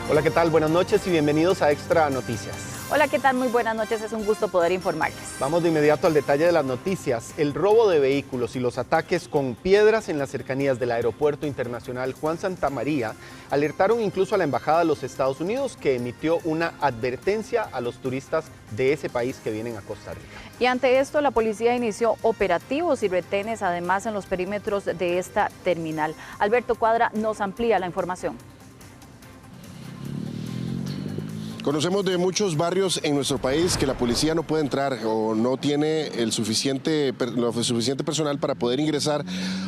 Hola, ¿qué tal? Buenas noches y bienvenidos a Extra Noticias. Hola, ¿qué tal? Muy buenas noches, es un gusto poder informarles. Vamos de inmediato al detalle de las noticias. El robo de vehículos y los ataques con piedras en las cercanías del Aeropuerto Internacional Juan Santamaría alertaron incluso a la Embajada de los Estados Unidos, que emitió una advertencia a los turistas de ese país que vienen a Costa Rica. Y ante esto, la policía inició operativos y retenes además en los perímetros de esta terminal. Alberto Cuadra nos amplía la información. Conocemos de muchos barrios en nuestro país que la policía no puede entrar o no tiene lo suficiente personal para poder ingresar,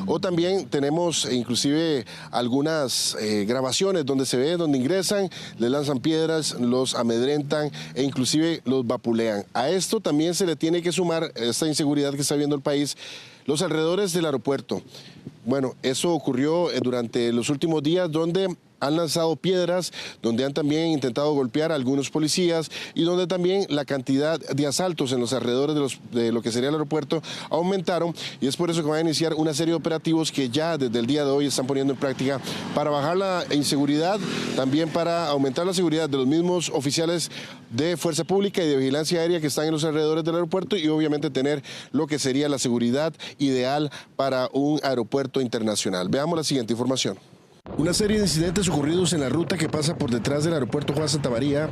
o también tenemos inclusive algunas grabaciones donde se ve donde ingresan, les lanzan piedras, los amedrentan e inclusive los vapulean. A esto también se le tiene que sumar esta inseguridad que está viendo el país, los alrededores del aeropuerto. Bueno, eso ocurrió durante los últimos días, donde han lanzado piedras, donde han también intentado golpear a algunos policías y donde también la cantidad de asaltos en los alrededores de lo que sería el aeropuerto aumentaron, y es por eso que van a iniciar una serie de operativos que ya desde el día de hoy están poniendo en práctica para bajar la inseguridad, también para aumentar la seguridad de los mismos oficiales de Fuerza Pública y de Vigilancia Aérea que están en los alrededores del aeropuerto, y obviamente tener lo que sería la seguridad ideal para un aeropuerto internacional. Veamos la siguiente información. Una serie de incidentes ocurridos en la ruta que pasa por detrás del aeropuerto Juan Santamaría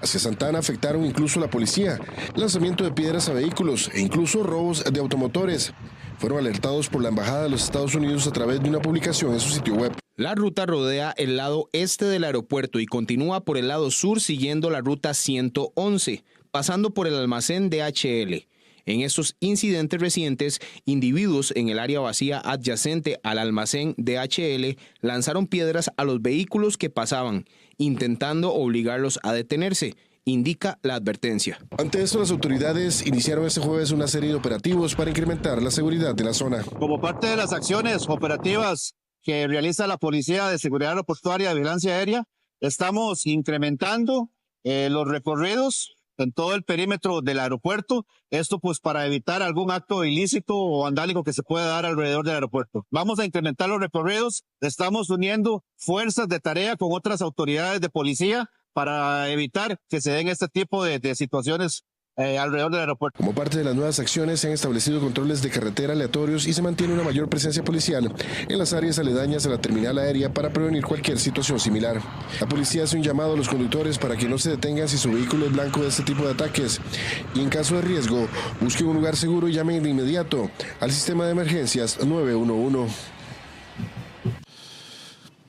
hacia Santa Ana afectaron incluso a la policía, lanzamiento de piedras a vehículos e incluso robos de automotores. Fueron alertados por la Embajada de los Estados Unidos a través de una publicación en su sitio web. La ruta rodea el lado este del aeropuerto y continúa por el lado sur siguiendo la ruta 111, pasando por el almacén DHL. En estos incidentes recientes, individuos en el área vacía adyacente al almacén DHL lanzaron piedras a los vehículos que pasaban, intentando obligarlos a detenerse, indica la advertencia. Ante esto, las autoridades iniciaron este jueves una serie de operativos para incrementar la seguridad de la zona. Como parte de las acciones operativas que realiza la Policía de Seguridad Aeroportuaria y Vigilancia Aérea, estamos incrementando los recorridos en todo el perímetro del aeropuerto, esto pues para evitar algún acto ilícito o vandálico que se pueda dar alrededor del aeropuerto. Vamos a incrementar los recorridos, estamos uniendo fuerzas de tarea con otras autoridades de policía para evitar que se den este tipo de situaciones alrededor del aeropuerto. Como parte de las nuevas acciones, se han establecido controles de carretera aleatorios y se mantiene una mayor presencia policial en las áreas aledañas a la terminal aérea para prevenir cualquier situación similar. La policía hace un llamado a los conductores para que no se detengan si su vehículo es blanco de este tipo de ataques, y en caso de riesgo, busquen un lugar seguro y llamen de inmediato al sistema de emergencias 911.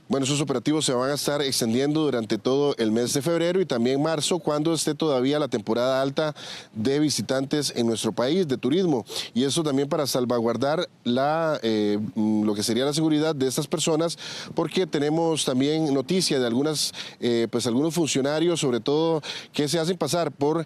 Bueno, esos operativos se van a estar extendiendo durante todo el mes de febrero y también marzo, cuando esté todavía la temporada alta de visitantes en nuestro país, de turismo. Y eso también para salvaguardar lo que sería la seguridad de estas personas, porque tenemos también noticia de algunos funcionarios, sobre todo, que se hacen pasar por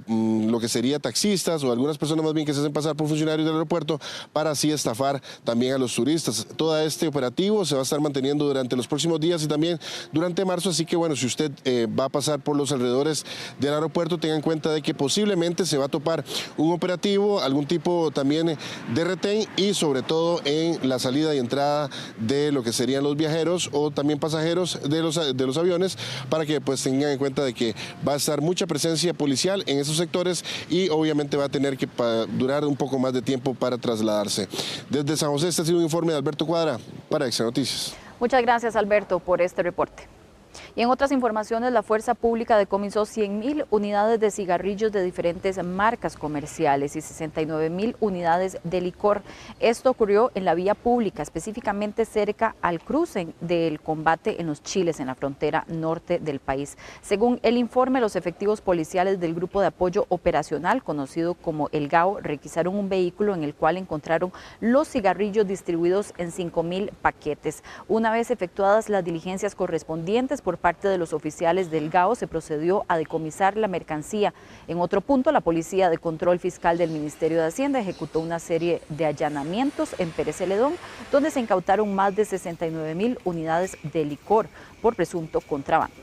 lo que sería taxistas, o algunas personas más bien que se hacen pasar por funcionarios del aeropuerto para así estafar también a los turistas. Todo este operativo se va a estar manteniendo durante los próximos días y también durante marzo, así que bueno, si usted va a pasar por los alrededores del aeropuerto, tenga en cuenta de que posiblemente se va a topar un operativo, algún tipo también de retén, y sobre todo en la salida y entrada de lo que serían los viajeros o también pasajeros de los aviones, para que pues tengan en cuenta de que va a estar mucha presencia policial en esos sectores y obviamente va a tener que durar un poco más de tiempo para trasladarse. Desde San José, este ha sido un informe de Alberto Cuadra para Extra Noticias. Muchas gracias, Alberto, por este reporte. Y en otras informaciones, la Fuerza Pública decomisó 100.000 unidades de cigarrillos de diferentes marcas comerciales y 69.000 unidades de licor. Esto ocurrió en la vía pública, específicamente cerca al cruce del Combate en los Chiles, en la frontera norte del país. Según el informe, los efectivos policiales del Grupo de Apoyo Operacional, conocido como el GAO, requisaron un vehículo en el cual encontraron los cigarrillos distribuidos en 5.000 paquetes. Una vez efectuadas las diligencias correspondientes por parte de los oficiales del GAO, se procedió a decomisar la mercancía. En otro punto, la Policía de Control Fiscal del Ministerio de Hacienda ejecutó una serie de allanamientos en Pérez Celedón, donde se incautaron más de 69.000 unidades de licor por presunto contrabando.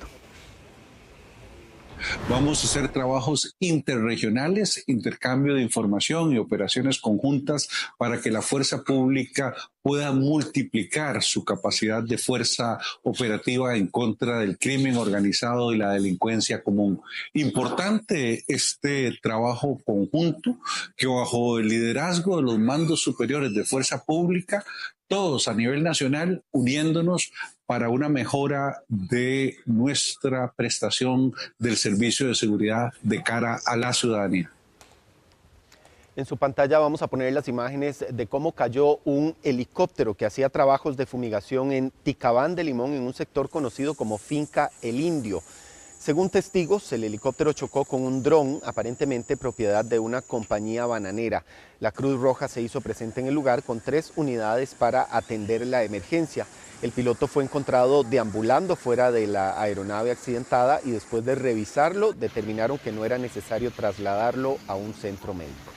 Vamos a hacer trabajos interregionales, intercambio de información y operaciones conjuntas para que la fuerza pública pueda multiplicar su capacidad de fuerza operativa en contra del crimen organizado y la delincuencia común. Importante este trabajo conjunto que bajo el liderazgo de los mandos superiores de fuerza pública, todos a nivel nacional, uniéndonos para una mejora de nuestra prestación del servicio de seguridad de cara a la ciudadanía. En su pantalla vamos a poner las imágenes de cómo cayó un helicóptero que hacía trabajos de fumigación en Ticabán de Limón, en un sector conocido como Finca El Indio. Según testigos, el helicóptero chocó con un dron, aparentemente propiedad de una compañía bananera. La Cruz Roja se hizo presente en el lugar con 3 unidades para atender la emergencia. El piloto fue encontrado deambulando fuera de la aeronave accidentada y después de revisarlo determinaron que no era necesario trasladarlo a un centro médico.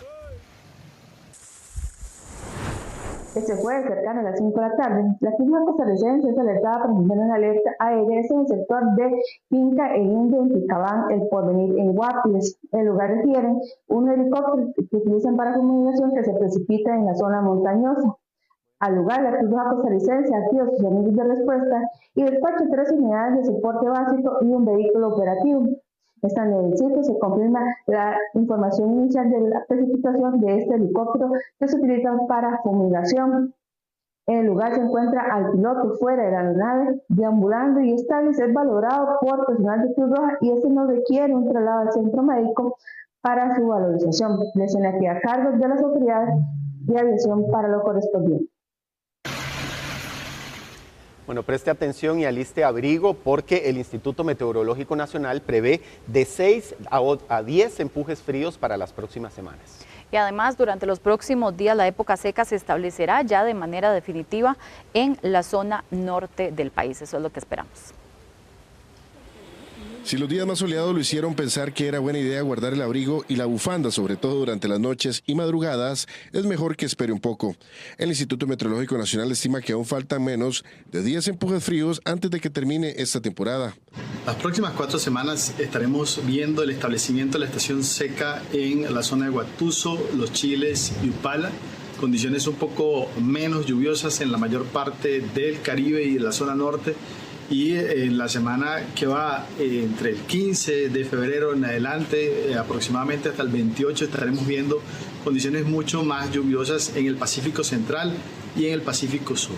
Este jueves, cercano a las 5 de la tarde, la Cruz Costarricense es alertada por una alerta AEDS en el sector de Finca El Indio en Ticabán, El Porvenir en Guapiles. El lugar refiere un helicóptero que utilizan para fumigación que se precipita en la zona montañosa. Al lugar, la Cruz Costarricense activa sus servicios de respuesta y despacha 3 unidades de soporte básico y un vehículo operativo. Estando en el sitio, se confirma la información inicial de la precipitación de este helicóptero que se utiliza para fumigación. En el lugar se encuentra al piloto fuera de la aeronave, deambulando y estable, es valorado por personal de Cruz Roja y este no requiere un traslado al centro médico para su valorización. Les se le queda a cargo de las autoridades de aviación para lo correspondiente. Bueno, preste atención y aliste abrigo porque el Instituto Meteorológico Nacional prevé de 6 a 10 empujes fríos para las próximas semanas. Y además, durante los próximos días, la época seca se establecerá ya de manera definitiva en la zona norte del país. Eso es lo que esperamos. Si los días más soleados lo hicieron pensar que era buena idea guardar el abrigo y la bufanda, sobre todo durante las noches y madrugadas, es mejor que espere un poco. El Instituto Meteorológico Nacional estima que aún faltan menos de 10 empujes fríos antes de que termine esta temporada. Las próximas 4 semanas estaremos viendo el establecimiento de la estación seca en la zona de Guatuso, Los Chiles y Upala. Condiciones un poco menos lluviosas en la mayor parte del Caribe y de la zona norte. Y en la semana que va entre el 15 de febrero en adelante, aproximadamente hasta el 28, estaremos viendo condiciones mucho más lluviosas en el Pacífico Central y en el Pacífico Sur.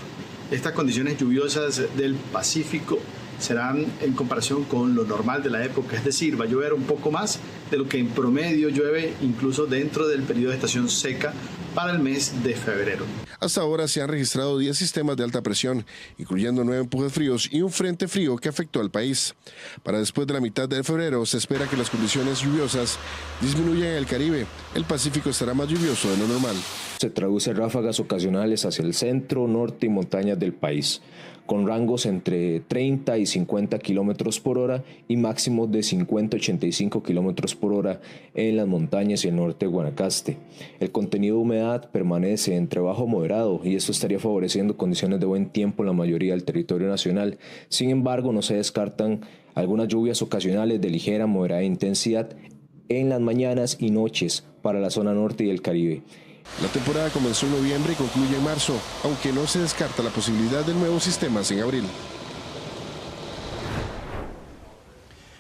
Estas condiciones lluviosas del Pacífico serán en comparación con lo normal de la época, es decir, va a llover un poco más de lo que en promedio llueve incluso dentro del periodo de estación seca para el mes de febrero. Hasta ahora se han registrado 10 sistemas de alta presión, incluyendo 9 empujes fríos y un frente frío que afectó al país. Para después de la mitad de febrero se espera que las condiciones lluviosas disminuyan en el Caribe. El Pacífico estará más lluvioso de lo normal. Se traduce en ráfagas ocasionales hacia el centro, norte y montañas del país, con rangos entre 30 y 50 kilómetros por hora y máximos de 50 a 85 kilómetros por hora en las montañas y el norte de Guanacaste. El contenido de humedad permanece entre bajo moderado y esto estaría favoreciendo condiciones de buen tiempo en la mayoría del territorio nacional. Sin embargo, no se descartan algunas lluvias ocasionales de ligera a moderada intensidad en las mañanas y noches para la zona norte y el Caribe. La temporada comenzó en noviembre y concluye en marzo, aunque no se descarta la posibilidad de nuevos sistemas en abril.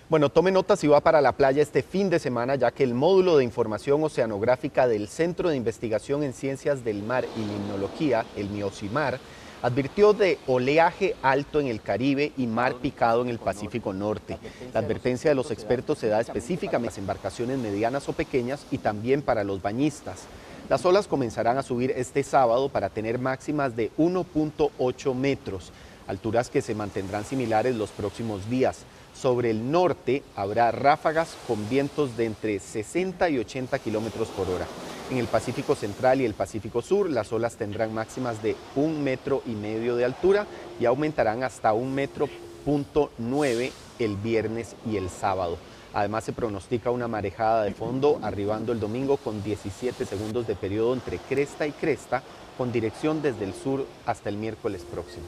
Bueno, tome nota si va para la playa este fin de semana, ya que el módulo de información oceanográfica del Centro de Investigación en Ciencias del Mar y Limnología, el MIOCIMAR, advirtió de oleaje alto en el Caribe y mar picado en el Pacífico Norte. La advertencia de los expertos se da específicamente a las embarcaciones medianas o pequeñas y también para los bañistas. Las olas comenzarán a subir este sábado para tener máximas de 1.8 metros, alturas que se mantendrán similares los próximos días. Sobre el norte habrá ráfagas con vientos de entre 60 y 80 kilómetros por hora. En el Pacífico Central y el Pacífico Sur, las olas tendrán máximas de 1,5 metros de altura y aumentarán hasta 1,9 metros el viernes y el sábado. Además, se pronostica una marejada de fondo arribando el domingo con 17 segundos de periodo entre cresta y cresta, con dirección desde el sur hasta el miércoles próximo.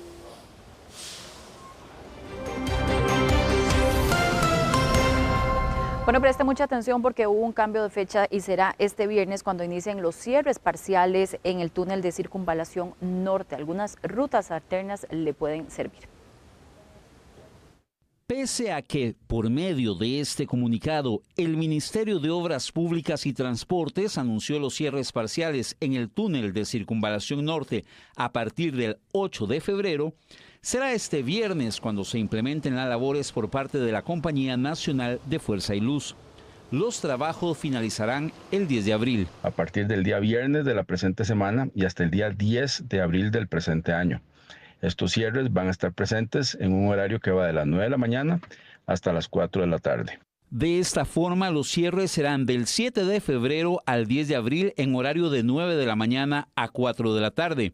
Bueno, preste mucha atención porque hubo un cambio de fecha y será este viernes cuando inicien los cierres parciales en el túnel de circunvalación norte. Algunas rutas alternas le pueden servir. Pese a que, por medio de este comunicado, el Ministerio de Obras Públicas y Transportes anunció los cierres parciales en el túnel de circunvalación norte a partir del 8 de febrero, será este viernes cuando se implementen las labores por parte de la Compañía Nacional de Fuerza y Luz. Los trabajos finalizarán el 10 de abril. A partir del día viernes de la presente semana y hasta el día 10 de abril del presente año. Estos cierres van a estar presentes en un horario que va de las 9 de la mañana hasta las 4 de la tarde. De esta forma, los cierres serán del 7 de febrero al 10 de abril en horario de 9 de la mañana a 4 de la tarde.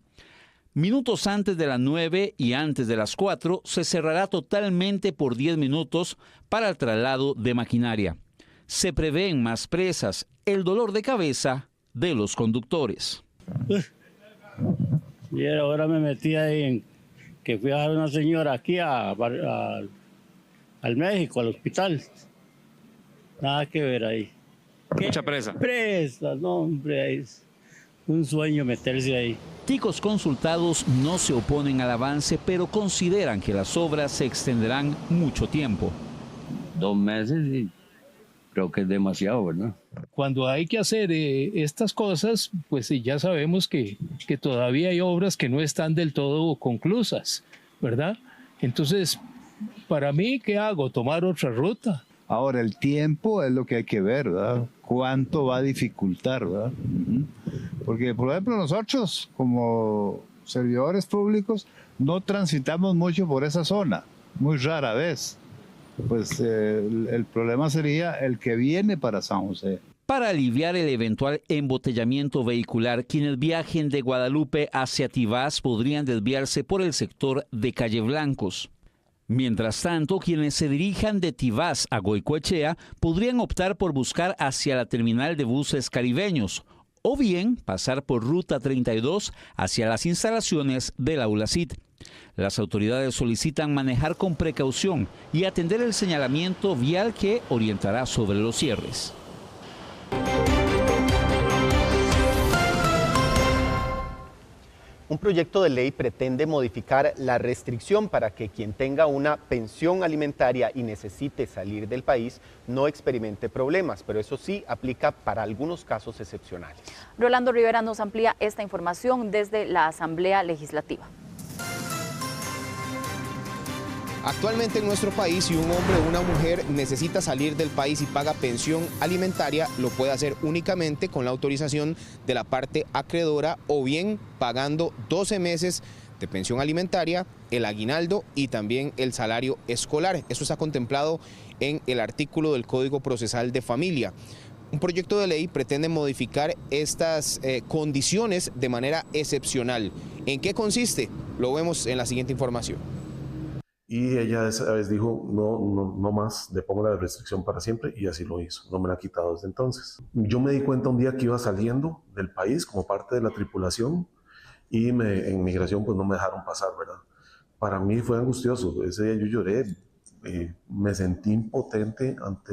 Minutos antes de las 9 y antes de las 4 se cerrará totalmente por 10 minutos para el traslado de maquinaria. Se prevén más presas, el dolor de cabeza de los conductores. Y ahora me metí ahí en que fui a dejar a una señora aquí al México, al hospital. Nada que ver ahí. Mucha presa. Presa, no hombre, es un sueño meterse ahí. Ticos consultados no se oponen al avance, pero consideran que las obras se extenderán mucho tiempo. 2 meses y creo que es demasiado, ¿verdad? Cuando hay que hacer estas cosas, pues ya sabemos que todavía hay obras que no están del todo conclusas, ¿verdad? Entonces, para mí, ¿qué hago? ¿Tomar otra ruta? Ahora, el tiempo es lo que hay que ver, ¿verdad? ¿Cuánto va a dificultar, verdad? Porque, por ejemplo, nosotros, como servidores públicos, no transitamos mucho por esa zona, muy rara vez. Pues el problema sería el que viene para San José. Para aliviar el eventual embotellamiento vehicular, quienes viajen de Guadalupe hacia Tibás podrían desviarse por el sector de Calle Blancos. Mientras tanto, quienes se dirijan de Tibás a Goicoechea podrían optar por buscar hacia la terminal de buses caribeños o bien pasar por Ruta 32 hacia las instalaciones del Aula CIT. Las autoridades solicitan manejar con precaución y atender el señalamiento vial que orientará sobre los cierres. Un proyecto de ley pretende modificar la restricción para que quien tenga una pensión alimentaria y necesite salir del país no experimente problemas, pero eso sí aplica para algunos casos excepcionales. Rolando Rivera nos amplía esta información desde la Asamblea Legislativa. Actualmente en nuestro país, si un hombre o una mujer necesita salir del país y paga pensión alimentaria, lo puede hacer únicamente con la autorización de la parte acreedora o bien pagando 12 meses de pensión alimentaria, el aguinaldo y también el salario escolar. Eso está contemplado en el artículo del Código Procesal de Familia. Un proyecto de ley pretende modificar estas condiciones de manera excepcional. ¿En qué consiste? Lo vemos en la siguiente información. Y ella esa vez dijo, no más, le pongo la restricción para siempre, y así lo hizo, no me la ha quitado desde entonces. Yo me di cuenta un día que iba saliendo del país como parte de la tripulación y en migración pues no me dejaron pasar, ¿verdad? Para mí fue angustioso, ese día yo lloré, me sentí impotente ante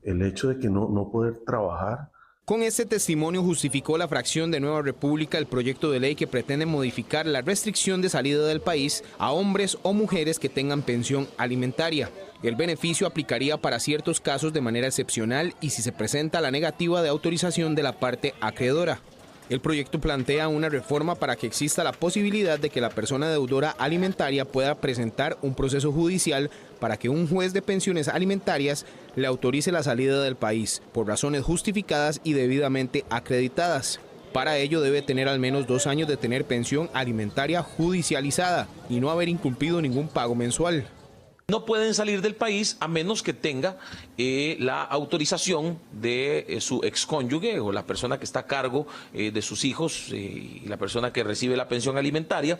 el hecho de que no poder trabajar. Con este testimonio justificó la fracción de Nueva República el proyecto de ley que pretende modificar la restricción de salida del país a hombres o mujeres que tengan pensión alimentaria. El beneficio aplicaría para ciertos casos de manera excepcional y si se presenta la negativa de autorización de la parte acreedora. El proyecto plantea una reforma para que exista la posibilidad de que la persona deudora alimentaria pueda presentar un proceso judicial para que un juez de pensiones alimentarias le autorice la salida del país por razones justificadas y debidamente acreditadas. Para ello debe tener al menos 2 años de tener pensión alimentaria judicializada y no haber incumplido ningún pago mensual. No pueden salir del país a menos que tenga la autorización de su excónyuge o la persona que está a cargo de sus hijos y la persona que recibe la pensión alimentaria,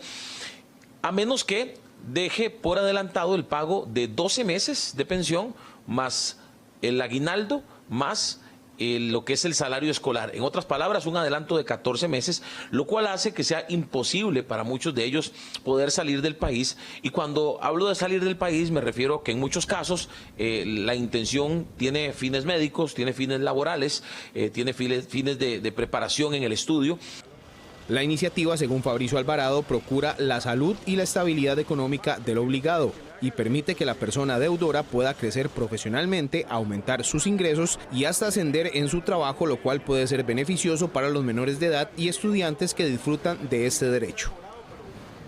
a menos que deje por adelantado el pago de 12 meses de pensión más el aguinaldo más lo que es el salario escolar. En otras palabras, un adelanto de 14 meses, lo cual hace que sea imposible para muchos de ellos poder salir del país. Y cuando hablo de salir del país, me refiero a que en muchos casos la intención tiene fines médicos, tiene fines laborales, tiene fines de preparación en el estudio. La iniciativa, según Fabricio Alvarado, procura la salud y la estabilidad económica del obligado y permite que la persona deudora pueda crecer profesionalmente, aumentar sus ingresos y hasta ascender en su trabajo, lo cual puede ser beneficioso para los menores de edad y estudiantes que disfrutan de este derecho.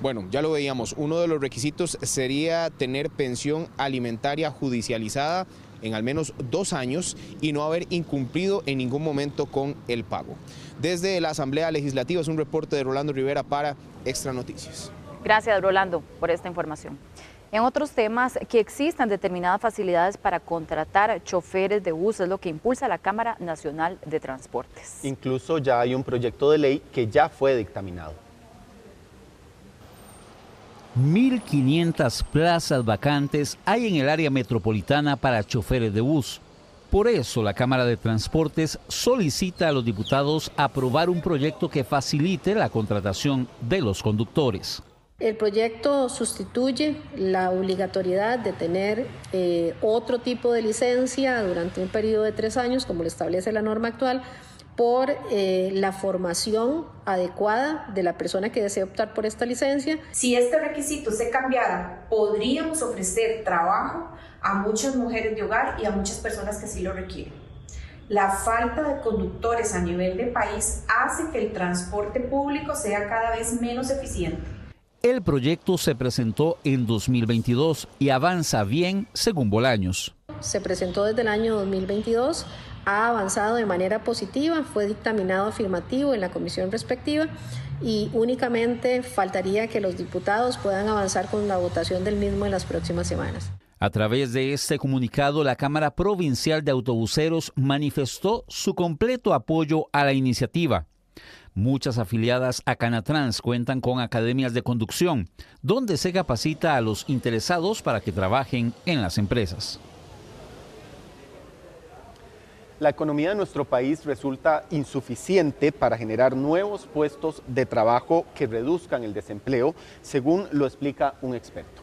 Bueno, ya lo veíamos, uno de los requisitos sería tener pensión alimentaria judicializada en al menos 2 años y no haber incumplido en ningún momento con el pago. Desde la Asamblea Legislativa es un reporte de Rolando Rivera para Extra Noticias. Gracias, Rolando, por esta información. En otros temas, que existan determinadas facilidades para contratar choferes de bus es lo que impulsa la Cámara Nacional de Transportes. Incluso ya hay un proyecto de ley que ya fue dictaminado. 1.500 plazas vacantes hay en el área metropolitana para choferes de bus. Por eso, la Cámara de Transportes solicita a los diputados aprobar un proyecto que facilite la contratación de los conductores. El proyecto sustituye la obligatoriedad de tener otro tipo de licencia durante un periodo de 3 años, como lo establece la norma actual, por la formación adecuada de la persona que desea optar por esta licencia. Si este requisito se cambiara, podríamos ofrecer trabajo a muchas mujeres de hogar y a muchas personas que sí lo requieren. La falta de conductores a nivel de país hace que el transporte público sea cada vez menos eficiente. El proyecto se presentó en 2022 y avanza bien según Bolaños. Se presentó desde el año 2022, ha avanzado de manera positiva, fue dictaminado afirmativo en la comisión respectiva y únicamente faltaría que los diputados puedan avanzar con la votación del mismo en las próximas semanas. A través de este comunicado, la Cámara Provincial de Autobuseros manifestó su completo apoyo a la iniciativa. Muchas afiliadas a Canatrans cuentan con academias de conducción, donde se capacita a los interesados para que trabajen en las empresas. La economía de nuestro país resulta insuficiente para generar nuevos puestos de trabajo que reduzcan el desempleo, según lo explica un experto.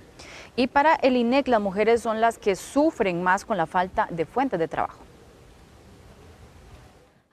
Y para el INEC, las mujeres son las que sufren más con la falta de fuentes de trabajo.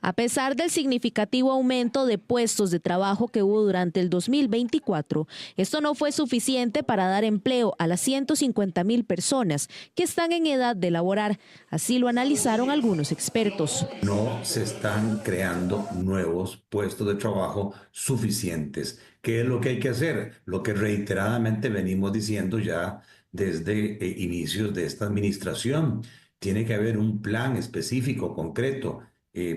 A pesar del significativo aumento de puestos de trabajo que hubo durante el 2024, esto no fue suficiente para dar empleo a las 150,000 personas que están en edad de laborar. Así lo analizaron algunos expertos. No se están creando nuevos puestos de trabajo suficientes. ¿Qué es lo que hay que hacer? Lo que reiteradamente venimos diciendo ya desde inicios de esta administración. Tiene que haber un plan específico, concreto,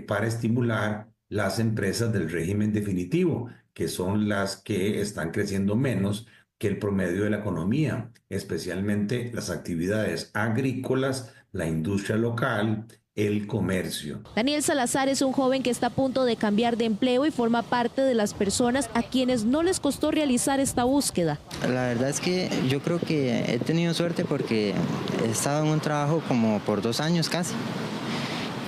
para estimular las empresas del régimen definitivo, que son las que están creciendo menos que el promedio de la economía, especialmente las actividades agrícolas, la industria local, el comercio. Daniel Salazar es un joven que está a punto de cambiar de empleo y forma parte de las personas a quienes no les costó realizar esta búsqueda. La verdad es que yo creo que he tenido suerte porque he estado en un trabajo como por 2 años casi.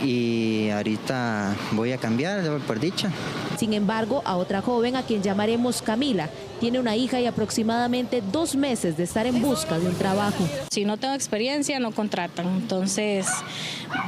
Y ahorita voy a cambiar, por dicha. Sin embargo, a otra joven, a quien llamaremos Camila, tiene una hija y aproximadamente 2 meses de estar en busca de un trabajo. Si no tengo experiencia, no contratan. Entonces,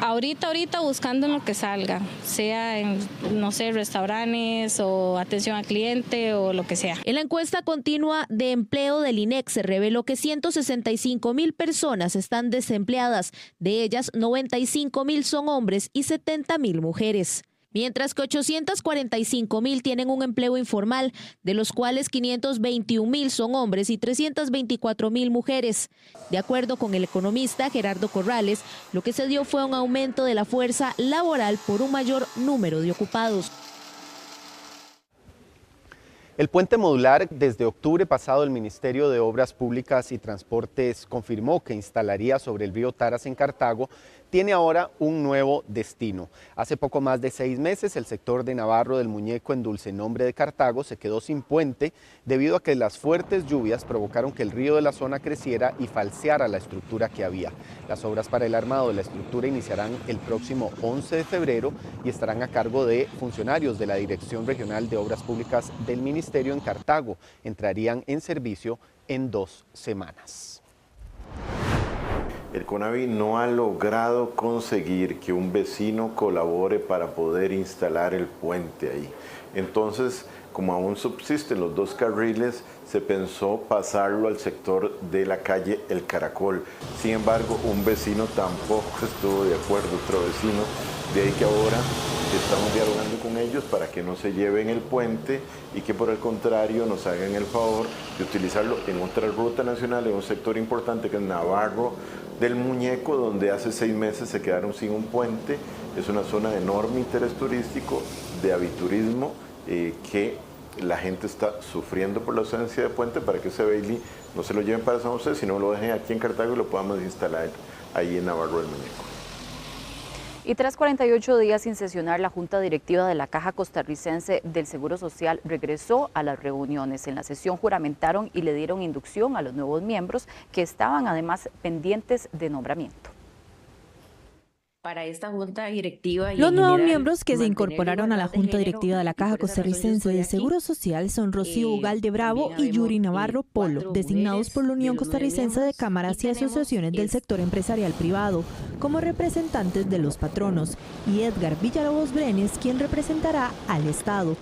ahorita buscando en lo que salga, sea en, no sé, restaurantes o atención al cliente o lo que sea. En la encuesta continua de empleo del INEC se reveló que 165,000 personas están desempleadas. De ellas, 95,000 son hombres y 70,000 mujeres. Mientras que 845,000 tienen un empleo informal, de los cuales 521,000 son hombres y 324,000 mujeres. De acuerdo con el economista Gerardo Corrales, lo que se dio fue un aumento de la fuerza laboral por un mayor número de ocupados. El puente modular, desde octubre pasado, el Ministerio de Obras Públicas y Transportes confirmó que instalaría sobre el río Taras en Cartago tiene ahora un nuevo destino. Hace poco más de 6 meses, el sector de Navarro del Muñeco en Dulce Nombre de Cartago se quedó sin puente debido a que las fuertes lluvias provocaron que el río de la zona creciera y falseara la estructura que había. Las obras para el armado de la estructura iniciarán el próximo 11 de febrero y estarán a cargo de funcionarios de la Dirección Regional de Obras Públicas del Ministerio en Cartago. Entrarían en servicio en 2 semanas. El CONAVI no ha logrado conseguir que un vecino colabore para poder instalar el puente ahí. Entonces, como aún subsisten los 2 carriles, se pensó pasarlo al sector de la calle El Caracol. Sin embargo, un vecino tampoco estuvo de acuerdo, otro vecino, de ahí que ahora estamos dialogando con ellos para que no se lleven el puente y que por el contrario nos hagan el favor de utilizarlo en otra ruta nacional, en un sector importante que es Navarro del Muñeco, donde hace 6 meses se quedaron sin un puente. Es una zona de enorme interés turístico, de aviturismo, que la gente está sufriendo por la ausencia de puente, para que ese Bailey no se lo lleven para San José, sino lo dejen aquí en Cartago y lo podamos instalar ahí en Navarro del Muñeco. Y tras 48 días sin sesionar, la Junta Directiva de la Caja Costarricense del Seguro Social regresó a las reuniones. En la sesión juramentaron y le dieron inducción a los nuevos miembros que estaban además pendientes de nombramiento. Para esta junta directiva. Los nuevos miembros que se incorporaron a la junta directiva de la Caja Costarricense de Seguro Social son Rocío Ugalde Bravo y Yuri Navarro Polo, designados por la Unión Costarricense de Cámaras y Asociaciones del Sector Empresarial Privado como representantes de los patronos, y Edgar Villalobos Brenes, quien representará al Estado.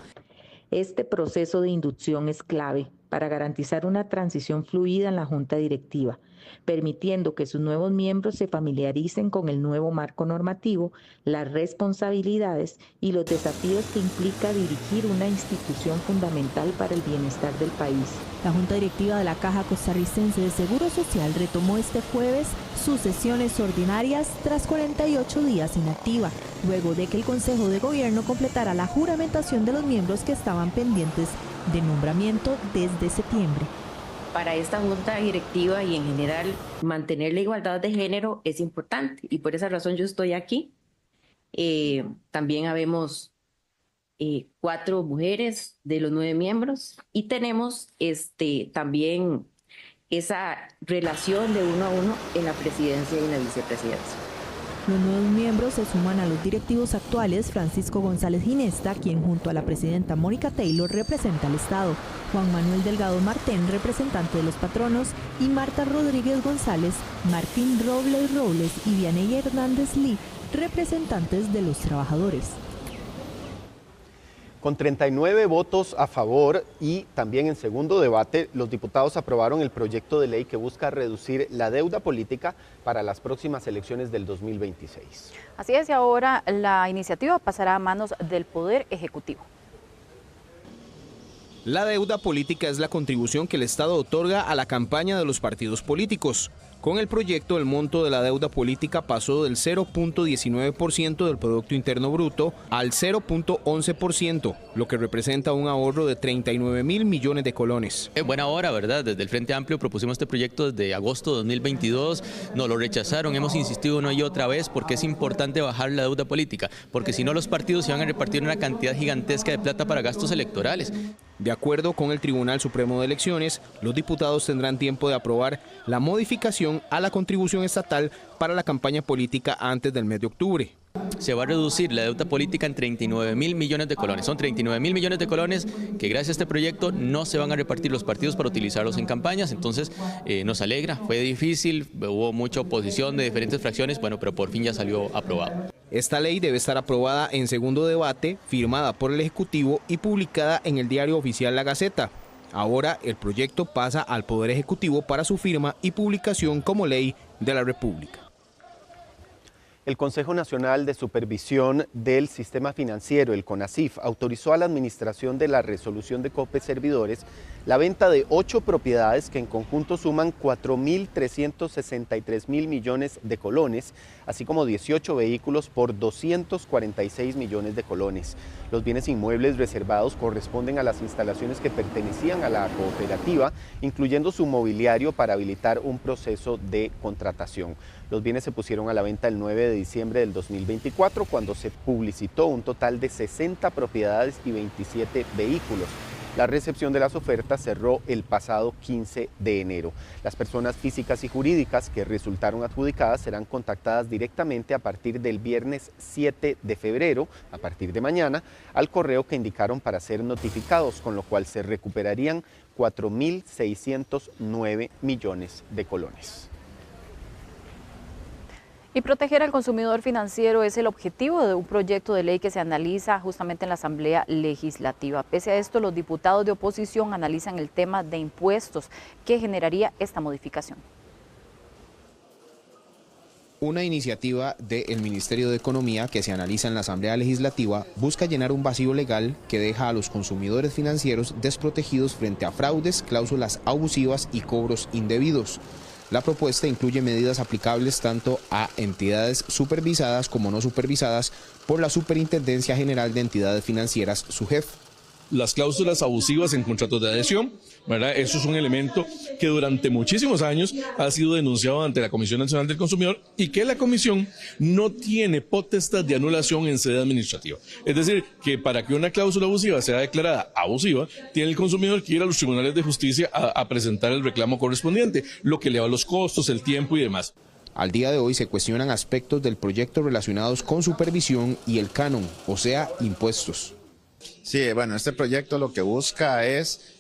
Este proceso de inducción es clave para garantizar una transición fluida en la junta directiva, permitiendo que sus nuevos miembros se familiaricen con el nuevo marco normativo, las responsabilidades y los desafíos que implica dirigir una institución fundamental para el bienestar del país. La Junta Directiva de la Caja Costarricense de Seguro Social retomó este jueves sus sesiones ordinarias tras 48 días inactiva, luego de que el Consejo de Gobierno completara la juramentación de los miembros que estaban pendientes de nombramiento desde septiembre. Para esta junta directiva y en general mantener la igualdad de género es importante y por esa razón yo estoy aquí. También habemos 4 mujeres de los 9 miembros y tenemos también esa relación de 1 a 1 en la presidencia y en la vicepresidencia. Los nuevos miembros se suman a los directivos actuales: Francisco González Ginesta, quien junto a la presidenta Mónica Taylor representa al Estado, Juan Manuel Delgado Martén, representante de los patronos, y Marta Rodríguez González, Martín Robles y Vianey Hernández Lee, representantes de los trabajadores. Con 39 votos a favor y también en segundo debate, los diputados aprobaron el proyecto de ley que busca reducir la deuda política para las próximas elecciones del 2026. Así es, y ahora la iniciativa pasará a manos del Poder Ejecutivo. La deuda política es la contribución que el Estado otorga a la campaña de los partidos políticos. Con el proyecto, el monto de la deuda política pasó del 0.19% del Producto Interno Bruto al 0.11%, lo que representa un ahorro de 39.000 millones de colones. Es buena hora, ¿verdad? Desde el Frente Amplio propusimos este proyecto desde agosto de 2022, nos lo rechazaron, hemos insistido una y otra vez porque es importante bajar la deuda política, porque si no los partidos se van a repartir una cantidad gigantesca de plata para gastos electorales. De acuerdo con el Tribunal Supremo de Elecciones, los diputados tendrán tiempo de aprobar la modificación a la contribución estatal para la campaña política antes del mes de octubre. Se va a reducir la deuda política en 39.000 millones de colones. Son 39.000 millones de colones que gracias a este proyecto no se van a repartir los partidos para utilizarlos en campañas. Entonces nos alegra, fue difícil, hubo mucha oposición de diferentes fracciones, bueno, pero por fin ya salió aprobado. Esta ley debe estar aprobada en segundo debate, firmada por el Ejecutivo y publicada en el Diario Oficial La Gaceta. Ahora el proyecto pasa al Poder Ejecutivo para su firma y publicación como ley de la República. El Consejo Nacional de Supervisión del Sistema Financiero, el CONACYF, autorizó a la Administración de la Resolución de COPE Servidores la venta de 8 propiedades que en conjunto suman 4.363.000 millones de colones, así como 18 vehículos por 246 millones de colones. Los bienes inmuebles reservados corresponden a las instalaciones que pertenecían a la cooperativa, incluyendo su mobiliario para habilitar un proceso de contratación. Los bienes se pusieron a la venta el 9 de diciembre del 2024, cuando se publicitó un total de 60 propiedades y 27 vehículos. La recepción de las ofertas cerró el pasado 15 de enero. Las personas físicas y jurídicas que resultaron adjudicadas serán contactadas directamente a partir del viernes 7 de febrero, a partir de mañana, al correo que indicaron para ser notificados, con lo cual se recuperarían 4.609 millones de colones. Y proteger al consumidor financiero es el objetivo de un proyecto de ley que se analiza justamente en la Asamblea Legislativa. Pese a esto, los diputados de oposición analizan el tema de impuestos que generaría esta modificación. Una iniciativa del Ministerio de Economía que se analiza en la Asamblea Legislativa busca llenar un vacío legal que deja a los consumidores financieros desprotegidos frente a fraudes, cláusulas abusivas y cobros indebidos. La propuesta incluye medidas aplicables tanto a entidades supervisadas como no supervisadas por la Superintendencia General de Entidades Financieras, SUGEF. Las cláusulas abusivas en contratos de adhesión, ¿verdad? Eso es un elemento que durante muchísimos años ha sido denunciado ante la Comisión Nacional del Consumidor y que la Comisión no tiene potestad de anulación en sede administrativa. Es decir, que para que una cláusula abusiva sea declarada abusiva, tiene el consumidor que ir a los tribunales de justicia a presentar el reclamo correspondiente, lo que eleva los costos, el tiempo y demás. Al día de hoy se cuestionan aspectos del proyecto relacionados con supervisión y el canon, o sea, impuestos. Sí, bueno, este proyecto lo que busca es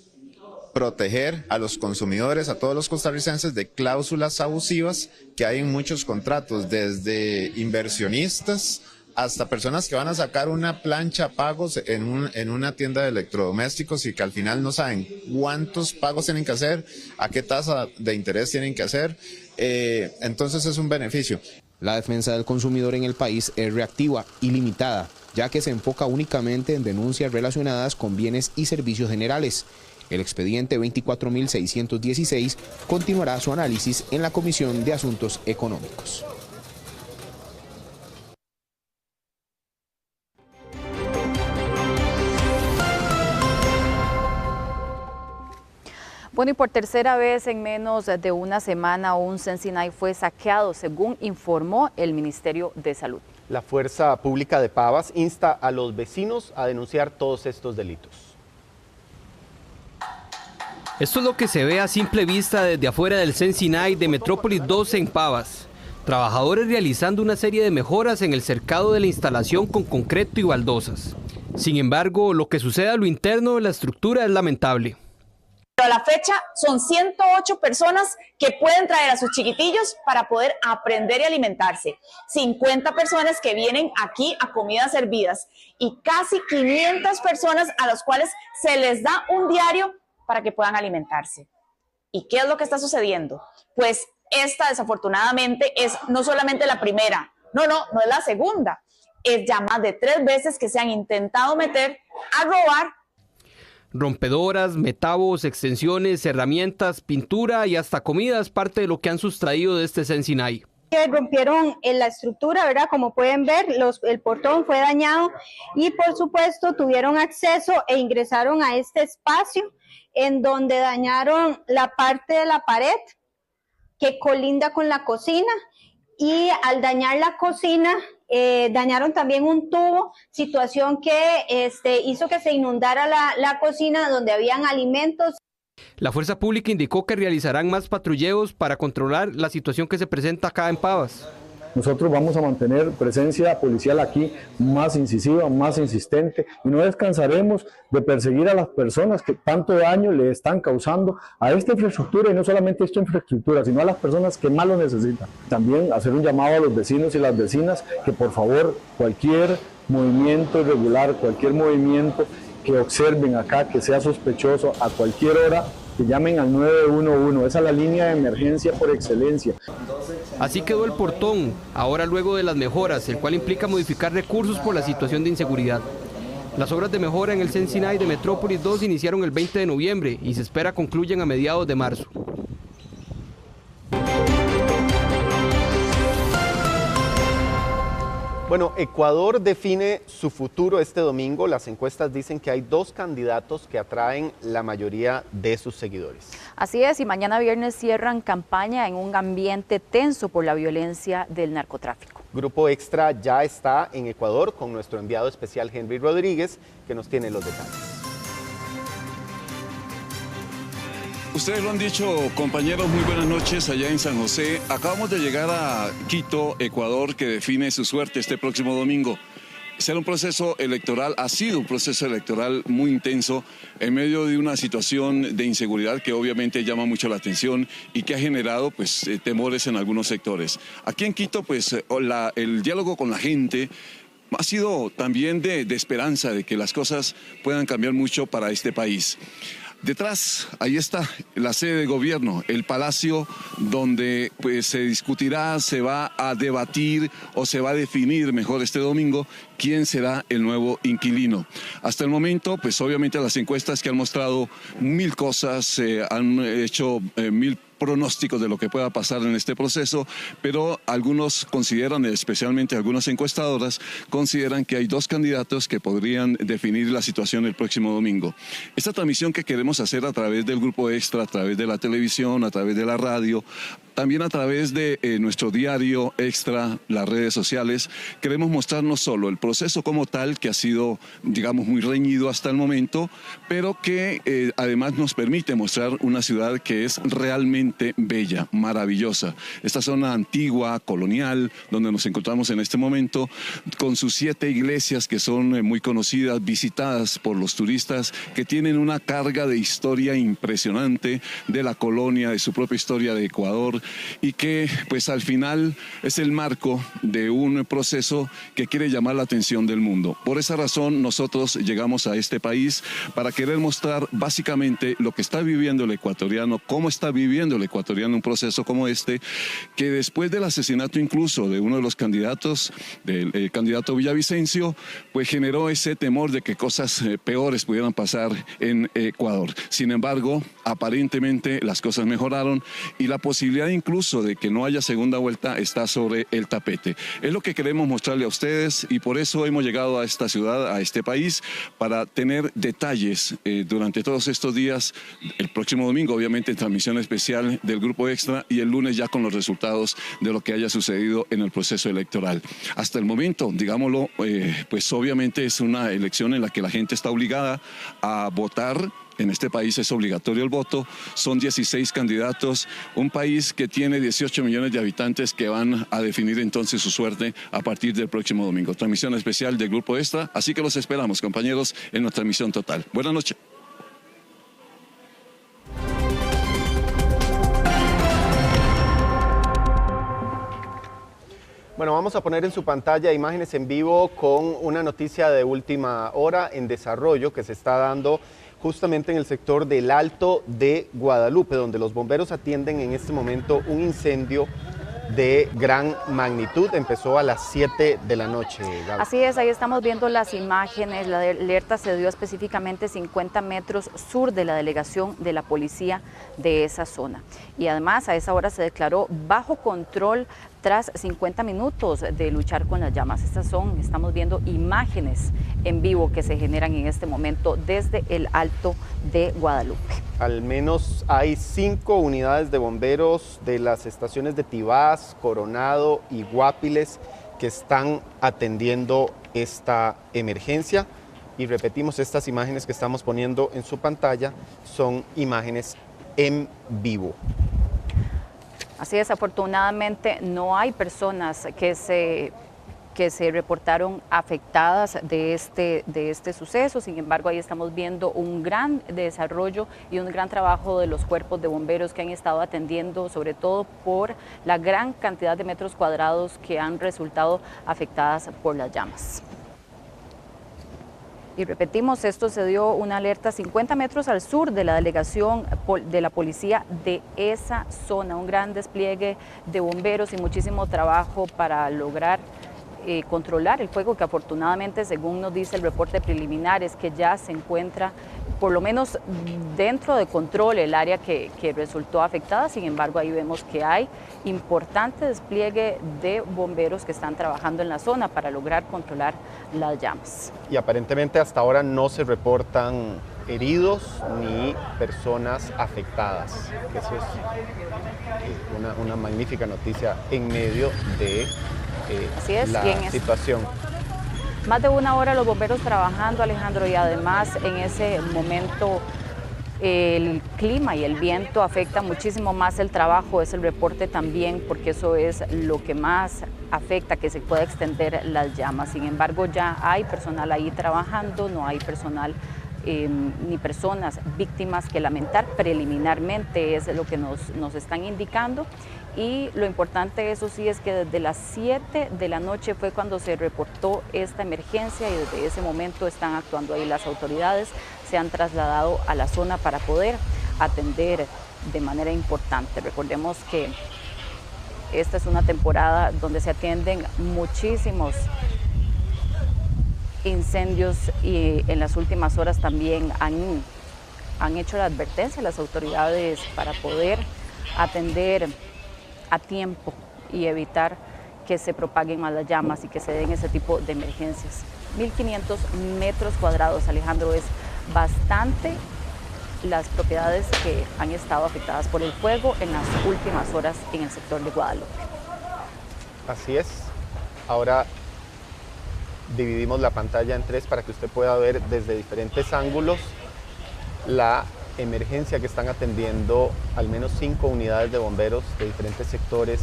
proteger a los consumidores, a todos los costarricenses, de cláusulas abusivas que hay en muchos contratos, desde inversionistas hasta personas que van a sacar una plancha a pagos en una tienda de electrodomésticos y que al final no saben cuántos pagos tienen que hacer, a qué tasa de interés tienen que hacer, entonces es un beneficio. La defensa del consumidor en el país es reactiva y limitada, ya que se enfoca únicamente en denuncias relacionadas con bienes y servicios generales. El expediente 24.616 continuará su análisis en la Comisión de Asuntos Económicos. Bueno, y por tercera vez en menos de una semana un Sensinay fue saqueado, según informó el Ministerio de Salud. La Fuerza Pública de Pavas insta a los vecinos a denunciar todos estos delitos. Esto es lo que se ve a simple vista desde afuera del Sensinay de Metrópolis 12 en Pavas. Trabajadores realizando una serie de mejoras en el cercado de la instalación con concreto y baldosas. Sin embargo, lo que sucede a lo interno de la estructura es lamentable. A la fecha son 108 personas que pueden traer a sus chiquitillos para poder aprender y alimentarse. 50 personas que vienen aquí a comidas servidas y casi 500 personas a las cuales se les da un diario para que puedan alimentarse. ¿Y qué es lo que está sucediendo? Pues esta desafortunadamente es no solamente la primera, no es la segunda. Es ya más de 3 veces que se han intentado meter a robar. Rompedoras, metavos, extensiones, herramientas, pintura y hasta comida es parte de lo que han sustraído de este Sensinay. Rompieron la estructura, ¿verdad? Como pueden ver, el portón fue dañado y por supuesto tuvieron acceso e ingresaron a este espacio en donde dañaron la parte de la pared que colinda con la cocina y al dañar la cocina dañaron también un tubo, situación que hizo que se inundara la cocina donde habían alimentos. La Fuerza Pública indicó que realizarán más patrulleos para controlar la situación que se presenta acá en Pavas. Nosotros vamos a mantener presencia policial aquí más incisiva, más insistente y no descansaremos de perseguir a las personas que tanto daño le están causando a esta infraestructura y no solamente a esta infraestructura, sino a las personas que más lo necesitan. También hacer un llamado a los vecinos y las vecinas que por favor cualquier movimiento irregular, cualquier movimiento que observen acá que sea sospechoso a cualquier hora, que llamen al 911, esa es la línea de emergencia por excelencia. Así quedó el portón, ahora luego de las mejoras, el cual implica modificar recursos por la situación de inseguridad. Las obras de mejora en el Sensinay de Metrópolis 2 iniciaron el 20 de noviembre y se espera concluyan a mediados de marzo. Bueno, Ecuador define su futuro este domingo. Las encuestas dicen que hay 2 candidatos que atraen la mayoría de sus seguidores. Así es, y mañana viernes cierran campaña en un ambiente tenso por la violencia del narcotráfico. Grupo Extra ya está en Ecuador con nuestro enviado especial Henry Rodríguez, que nos tiene los detalles. Ustedes lo han dicho, compañeros, muy buenas noches allá en San José. Acabamos de llegar a Quito, Ecuador, que define su suerte este próximo domingo. Será un proceso electoral, ha sido un proceso electoral muy intenso en medio de una situación de inseguridad que obviamente llama mucho la atención y que ha generado temores en algunos sectores. Aquí en Quito, el diálogo con la gente ha sido también de esperanza de que las cosas puedan cambiar mucho para este país. Detrás, ahí está la sede de gobierno, el palacio donde se discutirá, se va a debatir o se va a definir mejor este domingo quién será el nuevo inquilino. Hasta el momento, obviamente las encuestas que han mostrado 1000 cosas, han hecho 1000 pronósticos de lo que pueda pasar en este proceso, pero algunos consideran, especialmente algunas encuestadoras, consideran que hay 2 candidatos que podrían definir la situación el próximo domingo. Esta transmisión que queremos hacer a través del Grupo Extra, a través de la televisión, a través de la radio, también a través de nuestro diario Extra, las redes sociales, queremos mostrar no solo el proceso como tal, que ha sido, digamos, muy reñido hasta el momento, pero que además nos permite mostrar una ciudad que es realmente bella, maravillosa. Esta zona antigua, colonial, donde nos encontramos en este momento, con sus 7 iglesias que son muy conocidas, visitadas por los turistas, que tienen una carga de historia impresionante de la colonia, de su propia historia de Ecuador, y que al final es el marco de un proceso que quiere llamar la atención del mundo. Por esa razón nosotros llegamos a este país para querer mostrar básicamente lo que está viviendo el ecuatoriano, cómo está viviendo el ecuatoriano un proceso como este, que después del asesinato incluso de uno de los candidatos, del candidato Villavicencio, generó ese temor de que cosas peores pudieran pasar en Ecuador. Sin embargo, aparentemente las cosas mejoraron y la posibilidad incluso de que no haya segunda vuelta está sobre el tapete. Es lo que queremos mostrarle a ustedes y por eso hemos llegado a esta ciudad, a este país, para tener detalles durante todos estos días. El próximo domingo, obviamente, transmisión especial del Grupo Extra y el lunes ya con los resultados de lo que haya sucedido en el proceso electoral. Hasta el momento, digámoslo, obviamente es una elección en la que la gente está obligada a votar. En este país es obligatorio el voto, son 16 candidatos, un país que tiene 18 millones de habitantes que van a definir entonces su suerte a partir del próximo domingo. Transmisión especial del Grupo Extra, así que los esperamos, compañeros, en nuestra transmisión total. Buenas noches. Bueno, vamos a poner en su pantalla imágenes en vivo con una noticia de última hora en desarrollo que se está dando justamente en el sector del Alto de Guadalupe, donde los bomberos atienden en este momento un incendio de gran magnitud. Empezó a las 7 de la noche. Gaby. Así es, ahí estamos viendo las imágenes. La alerta se dio específicamente 50 metros sur de la delegación de la policía de esa zona. Y además a esa hora se declaró bajo control tras 50 minutos de luchar con las llamas. Estamos viendo imágenes en vivo que se generan en este momento desde el Alto de Guadalupe. Al menos hay 5 unidades de bomberos de las estaciones de Tibás, Coronado y Guapiles que están atendiendo esta emergencia. Y repetimos, estas imágenes que estamos poniendo en su pantalla son imágenes en vivo. Así es, afortunadamente no hay personas que se reportaron afectadas de este suceso. Sin embargo, ahí estamos viendo un gran desarrollo y un gran trabajo de los cuerpos de bomberos que han estado atendiendo, sobre todo por la gran cantidad de metros cuadrados que han resultado afectadas por las llamas. Y repetimos, esto se dio una alerta 50 metros al sur de la delegación de la policía de esa zona. Un gran despliegue de bomberos y muchísimo trabajo para lograr controlar el fuego, que afortunadamente, según nos dice el reporte preliminar, es que ya se encuentra por lo menos dentro de control el área que resultó afectada. Sin embargo, ahí vemos que hay importante despliegue de bomberos que están trabajando en la zona para lograr controlar las llamas. Y aparentemente hasta ahora no se reportan heridos ni personas afectadas. Eso es una magnífica noticia en medio de la situación. Más de una hora los bomberos trabajando, Alejandro, y además en ese momento el clima y el viento afectan muchísimo más el trabajo, es el reporte también, porque eso es lo que más afecta, que se pueda extender las llamas. Sin embargo, ya hay personal ahí trabajando, no hay personal ni personas víctimas que lamentar preliminarmente, es lo que nos están indicando. Y lo importante, eso sí, es que desde las 7 de la noche fue cuando se reportó esta emergencia y desde ese momento están actuando ahí las autoridades, se han trasladado a la zona para poder atender de manera importante. Recordemos que esta es una temporada donde se atienden muchísimos incendios y en las últimas horas también han hecho la advertencia a las autoridades para poder atender a tiempo y evitar que se propaguen más las llamas y que se den ese tipo de emergencias. 1.500 metros cuadrados, Alejandro, es bastante las propiedades que han estado afectadas por el fuego en las últimas horas en el sector de Guadalupe. Así es. Ahora dividimos la pantalla en tres para que usted pueda ver desde diferentes ángulos la emergencia que están atendiendo al menos 5 unidades de bomberos de diferentes sectores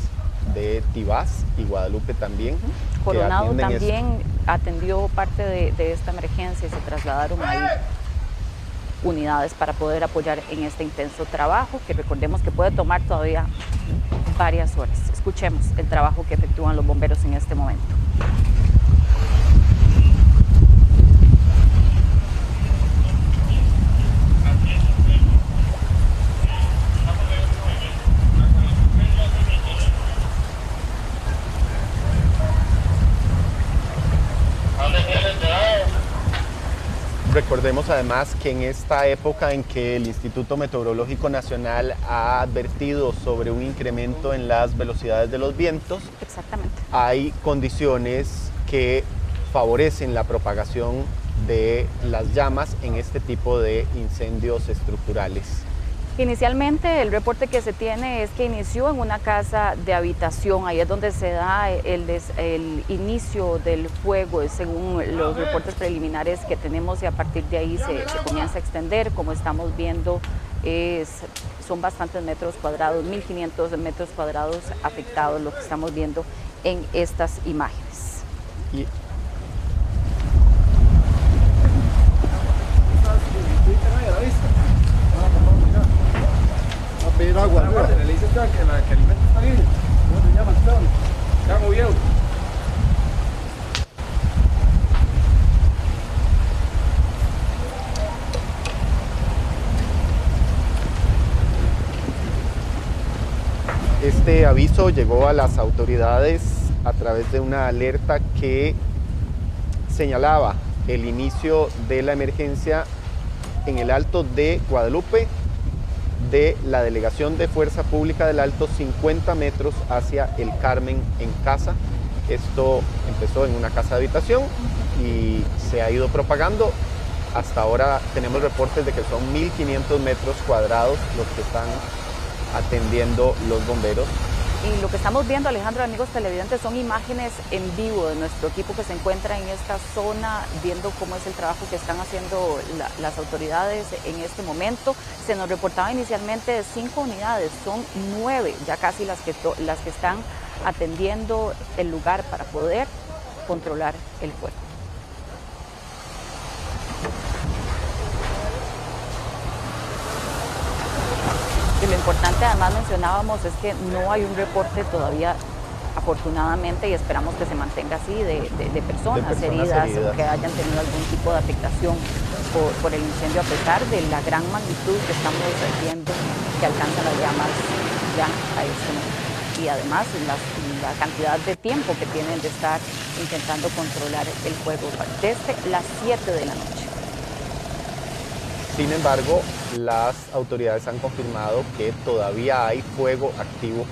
de Tibás y Guadalupe también. Coronado también atendió parte de esta emergencia y se trasladaron ahí unidades para poder apoyar en este intenso trabajo, que recordemos que puede tomar todavía varias horas. Escuchemos el trabajo que efectúan los bomberos en este momento. Recordemos además que en esta época en que el Instituto Meteorológico Nacional ha advertido sobre un incremento en las velocidades de los vientos, hay condiciones que favorecen la propagación de las llamas en este tipo de incendios estructurales. Inicialmente el reporte que se tiene es que inició en una casa de habitación, ahí es donde se da el inicio del fuego, según los reportes preliminares que tenemos, y a partir de ahí se comienza a extender. Como estamos viendo, son bastantes metros cuadrados, 1.500 metros cuadrados afectados, lo que estamos viendo en estas imágenes. Pedir agua, ¿no? Le dice que el alimento está bien. ¿Cómo se llama? Ya movió. Este aviso llegó a las autoridades a través de una alerta que señalaba el inicio de la emergencia en el Alto de Guadalupe, de la Delegación de Fuerza Pública del Alto, 50 metros hacia el Carmen en Casa. Esto empezó en una casa de habitación y se ha ido propagando. Hasta ahora tenemos reportes de que son 1.500 metros cuadrados los que están atendiendo los bomberos. Y lo que estamos viendo, Alejandro, amigos televidentes, son imágenes en vivo de nuestro equipo que se encuentra en esta zona, viendo cómo es el trabajo que están haciendo las autoridades en este momento. Se nos reportaba inicialmente de 5 unidades, son 9 ya casi las que están atendiendo el lugar para poder controlar el fuego. Y lo importante, además mencionábamos, es que no hay un reporte todavía, afortunadamente, y esperamos que se mantenga así, de personas heridas o que hayan tenido algún tipo de afectación por el incendio, a pesar de la gran magnitud que estamos viendo que alcanzan las llamas ya a este momento. Y además las la cantidad de tiempo que tienen de estar intentando controlar el fuego desde las 7 de la noche. Sin embargo, las autoridades han confirmado que todavía hay fuego activo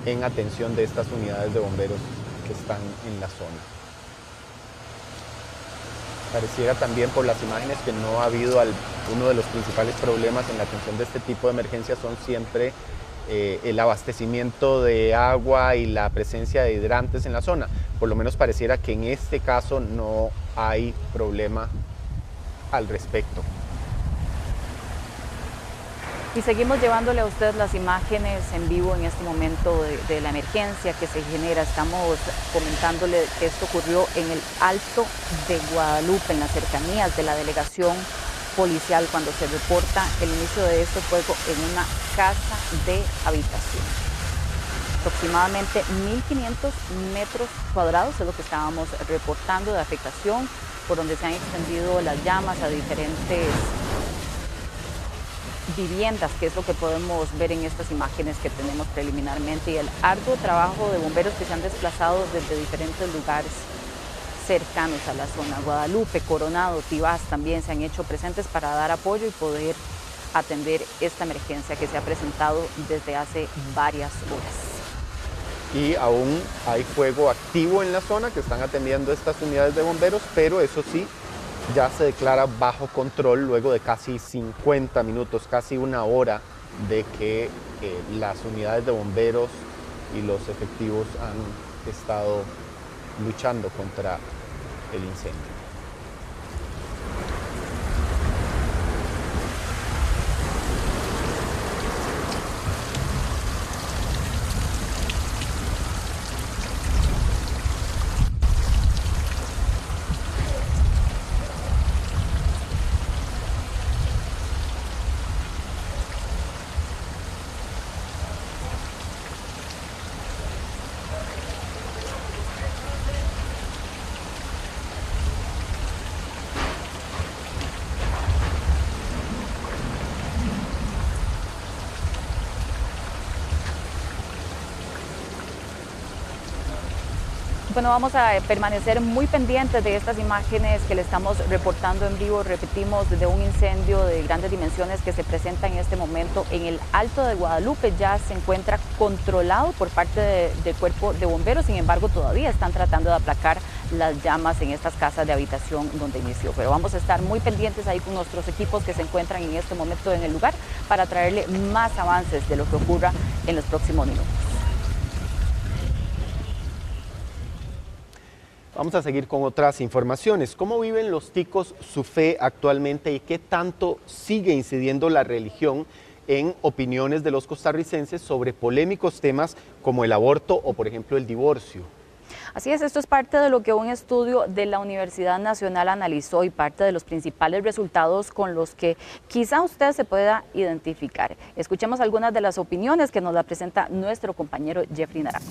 en atención de estas unidades de bomberos que están en la zona. Pareciera también por las imágenes que no ha habido uno de los principales problemas en la atención de este tipo de emergencias son siempre el abastecimiento de agua y la presencia de hidrantes en la zona. Por lo menos pareciera que en este caso no hay problema al respecto. Y seguimos llevándole a usted las imágenes en vivo en este momento de la emergencia que se genera. Estamos comentándole que esto ocurrió en el Alto de Guadalupe, en las cercanías de la delegación policial, cuando se reporta el inicio de este fuego en una casa de habitación. Aproximadamente 1.500 metros cuadrados es lo que estábamos reportando de afectación, por donde se han extendido las llamas a diferentes viviendas, que es lo que podemos ver en estas imágenes que tenemos preliminarmente, y el arduo trabajo de bomberos que se han desplazado desde diferentes lugares cercanos a la zona. Guadalupe, Coronado, Tibás también se han hecho presentes para dar apoyo y poder atender esta emergencia que se ha presentado desde hace varias horas. Y aún hay fuego activo en la zona que están atendiendo estas unidades de bomberos, pero eso sí, ya se declara bajo control luego de casi 50 minutos, casi una hora de que las unidades de bomberos y los efectivos han estado luchando contra el incendio. Bueno, vamos a permanecer muy pendientes de estas imágenes que le estamos reportando en vivo. Repetimos, de un incendio de grandes dimensiones que se presenta en este momento en el Alto de Guadalupe. Ya se encuentra controlado por parte del cuerpo de bomberos, sin embargo todavía están tratando de aplacar las llamas en estas casas de habitación donde inició. Pero vamos a estar muy pendientes ahí con nuestros equipos que se encuentran en este momento en el lugar para traerle más avances de lo que ocurra en los próximos minutos. Vamos a seguir con otras informaciones. ¿Cómo viven los ticos su fe actualmente y qué tanto sigue incidiendo la religión en opiniones de los costarricenses sobre polémicos temas como el aborto o, por ejemplo, el divorcio? Así es, esto es parte de lo que un estudio de la Universidad Nacional analizó y parte de los principales resultados con los que quizá usted se pueda identificar. Escuchemos algunas de las opiniones que nos la presenta nuestro compañero Jeffrey Naranjo.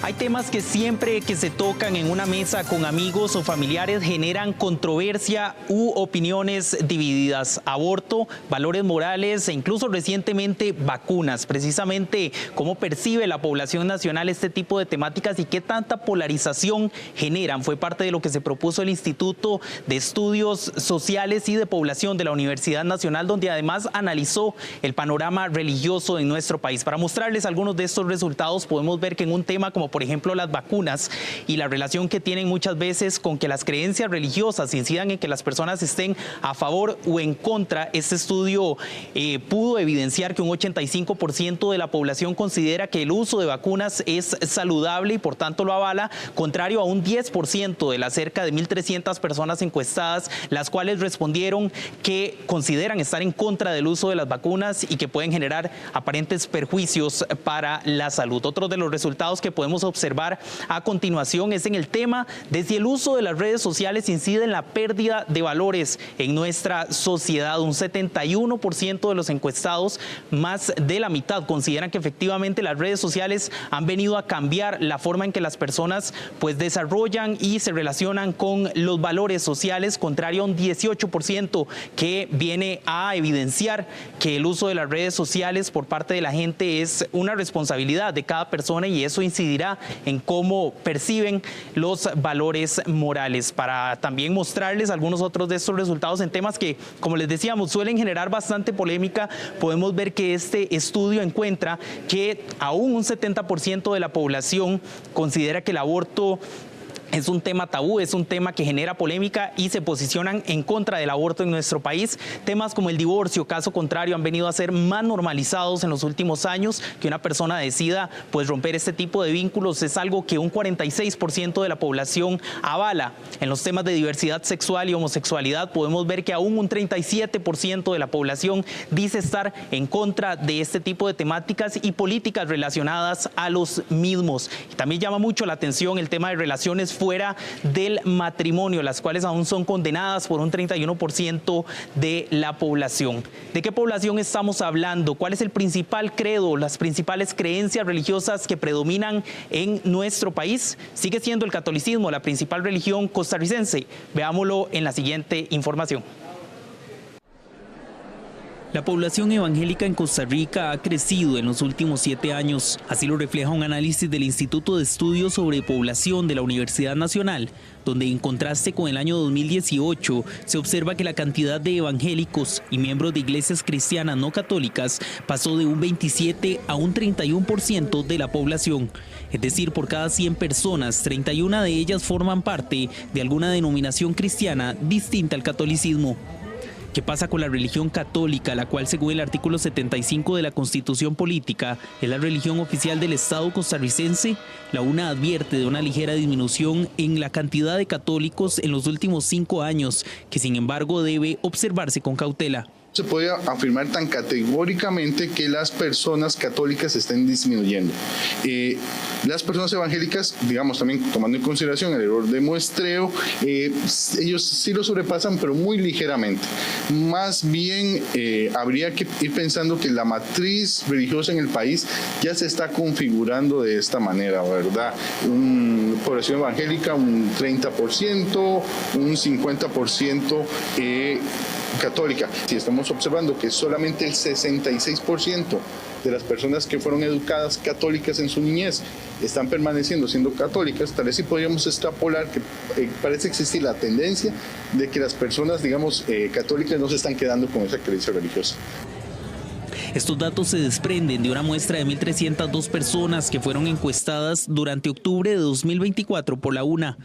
Hay temas que siempre que se tocan en una mesa con amigos o familiares generan controversia u opiniones divididas. Aborto, valores morales e incluso recientemente vacunas. Precisamente cómo percibe la población nacional este tipo de temáticas y qué tanta polarización generan. Fue parte de lo que se propuso el Instituto de Estudios Sociales y de Población de la Universidad Nacional, donde además analizó el panorama religioso en nuestro país. Para mostrarles algunos de estos resultados podemos ver que en un tema como por ejemplo las vacunas y la relación que tienen muchas veces con que las creencias religiosas incidan en que las personas estén a favor o en contra, este estudio pudo evidenciar que un 85% de la población considera que el uso de vacunas es saludable y por tanto lo avala, contrario a un 10% de las cerca de 1.300 personas encuestadas, las cuales respondieron que consideran estar en contra del uso de las vacunas y que pueden generar aparentes perjuicios para la salud. Otro de los resultados que podemos vamos a observar a continuación es en el tema de si el uso de las redes sociales incide en la pérdida de valores en nuestra sociedad. Un 71% de los encuestados, más de la mitad, consideran que efectivamente las redes sociales han venido a cambiar la forma en que las personas pues desarrollan y se relacionan con los valores sociales, contrario a un 18% que viene a evidenciar que el uso de las redes sociales por parte de la gente es una responsabilidad de cada persona y eso incidirá en cómo perciben los valores morales. Para también mostrarles algunos otros de estos resultados en temas que, como les decíamos, suelen generar bastante polémica, podemos ver que este estudio encuentra que aún un 70% de la población considera que el aborto es un tema tabú, es un tema que genera polémica y se posicionan en contra del aborto en nuestro país. Temas como el divorcio, caso contrario, han venido a ser más normalizados en los últimos años. Que una persona decida pues romper este tipo de vínculos es algo que un 46% de la población avala. En los temas de diversidad sexual y homosexualidad podemos ver que aún un 37% de la población dice estar en contra de este tipo de temáticas y políticas relacionadas a los mismos. Y también llama mucho la atención el tema de relaciones fuera del matrimonio, las cuales aún son condenadas por un 31% de la población. ¿De qué población estamos hablando? ¿Cuál es el principal credo, las principales creencias religiosas que predominan en nuestro país? Sigue siendo el catolicismo la principal religión costarricense. Veámoslo en la siguiente información. La población evangélica en Costa Rica ha crecido en los últimos 7 años. Así lo refleja un análisis del Instituto de Estudios sobre Población de la Universidad Nacional, donde en contraste con el año 2018 se observa que la cantidad de evangélicos y miembros de iglesias cristianas no católicas pasó de un 27 a un 31% de la población. Es decir, por cada 100 personas, 31 de ellas forman parte de alguna denominación cristiana distinta al catolicismo. ¿Qué pasa con la religión católica, la cual según el artículo 75 de la Constitución Política es la religión oficial del Estado costarricense? La UNA advierte de una ligera disminución en la cantidad de católicos en los últimos 5 años, que sin embargo debe observarse con cautela. Se puede afirmar tan categóricamente que las personas católicas estén disminuyendo. Las personas evangélicas, digamos, también tomando en consideración el error de muestreo, ellos sí lo sobrepasan, pero muy ligeramente. Más bien, habría que ir pensando que la matriz religiosa en el país ya se está configurando de esta manera, ¿verdad? Una población evangélica, un 30%, un 50% católica. Si estamos observando que solamente el 66% de las personas que fueron educadas católicas en su niñez están permaneciendo siendo católicas, tal vez sí podríamos extrapolar que parece existir la tendencia de que las personas, digamos, católicas no se están quedando con esa creencia religiosa. Estos datos se desprenden de una muestra de 1.302 personas que fueron encuestadas durante octubre de 2024 por la UNA.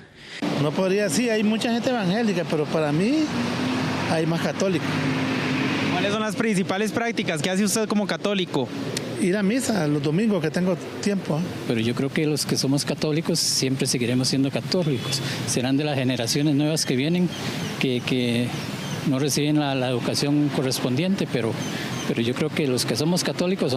No podría decir, hay mucha gente evangélica, pero para mí hay más católicos. ¿Cuáles son las principales prácticas que hace usted como católico? Ir a misa los domingos que tengo tiempo. Pero yo creo que los que somos católicos siempre seguiremos siendo católicos. Serán de las generaciones nuevas que vienen que no reciben la educación correspondiente, pero yo creo que los que somos católicos.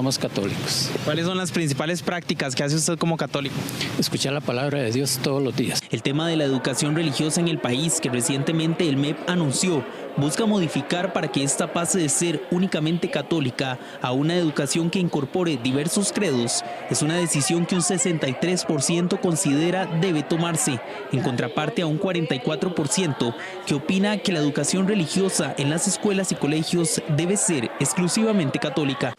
¿Cuáles son las principales prácticas que hace usted como católico? Escuchar la palabra de Dios todos los días. El tema de la educación religiosa en el país, que recientemente el MEP anunció, busca modificar para que esta pase de ser únicamente católica a una educación que incorpore diversos credos. Es una decisión que un 63% considera debe tomarse, en contraparte a un 44% que opina que la educación religiosa en las escuelas y colegios debe ser exclusivamente católica.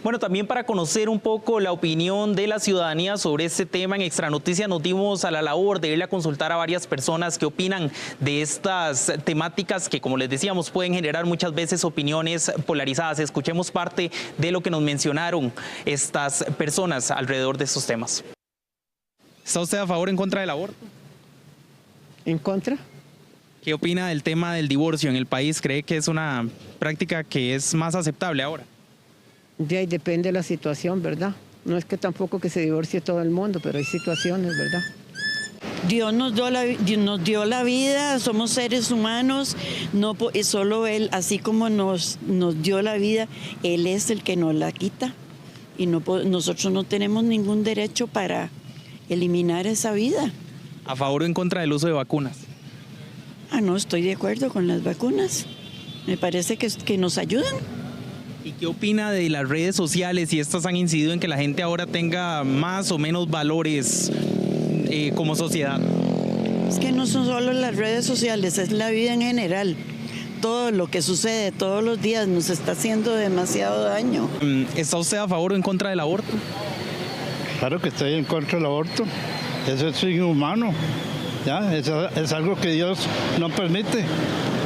Bueno, también para conocer un poco la opinión de la ciudadanía sobre este tema, en Extra Noticias nos dimos a la labor de irle a consultar a varias personas que opinan de estas temáticas que, como les decíamos, pueden generar muchas veces opiniones polarizadas. Escuchemos parte de lo que nos mencionaron estas personas alrededor de estos temas. ¿Está usted a favor o en contra del aborto? En contra. ¿Qué opina del tema del divorcio en el país? ¿Cree que es una práctica que es más aceptable ahora? De ahí depende de la situación, ¿verdad? No es que tampoco que se divorcie todo el mundo, pero hay situaciones, ¿verdad? Dios nos dio la vida, somos seres humanos, no solo Él, así como nos dio la vida, Él es el que nos la quita. Y nosotros no tenemos ningún derecho para eliminar esa vida. ¿A favor o en contra del uso de vacunas? No estoy de acuerdo con las vacunas. Me parece que nos ayudan. ¿Y qué opina de las redes sociales y estas han incidido en que la gente ahora tenga más o menos valores como sociedad? Es que no son solo las redes sociales, es la vida en general. Todo lo que sucede todos los días nos está haciendo demasiado daño. ¿Está usted a favor o en contra del aborto? Claro que estoy en contra del aborto. Eso es inhumano. ¿Ya? Es algo que Dios no permite.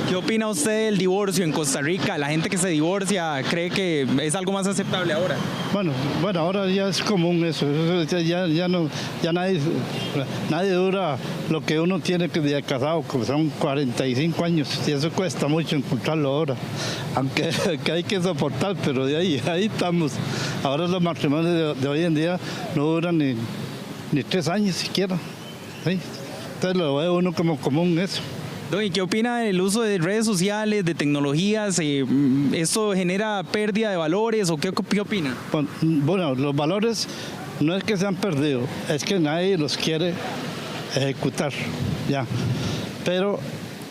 ¿Qué opina usted del divorcio en Costa Rica? La gente que se divorcia cree que es algo más aceptable ahora. Bueno, ahora ya es común eso. Ya nadie dura lo que uno tiene que de casado, que son 45 años, y eso cuesta mucho encontrarlo ahora. Aunque que hay que soportar, pero de ahí estamos. Ahora los matrimonios de hoy en día no duran ni 3 años siquiera. ¿Sí? Entonces lo ve uno como común eso. ¿Y qué opina del uso de redes sociales, de tecnologías? ¿Esto genera pérdida de valores o qué opina? Bueno, los valores no es que se han perdido, es que nadie los quiere ejecutar, ya. Pero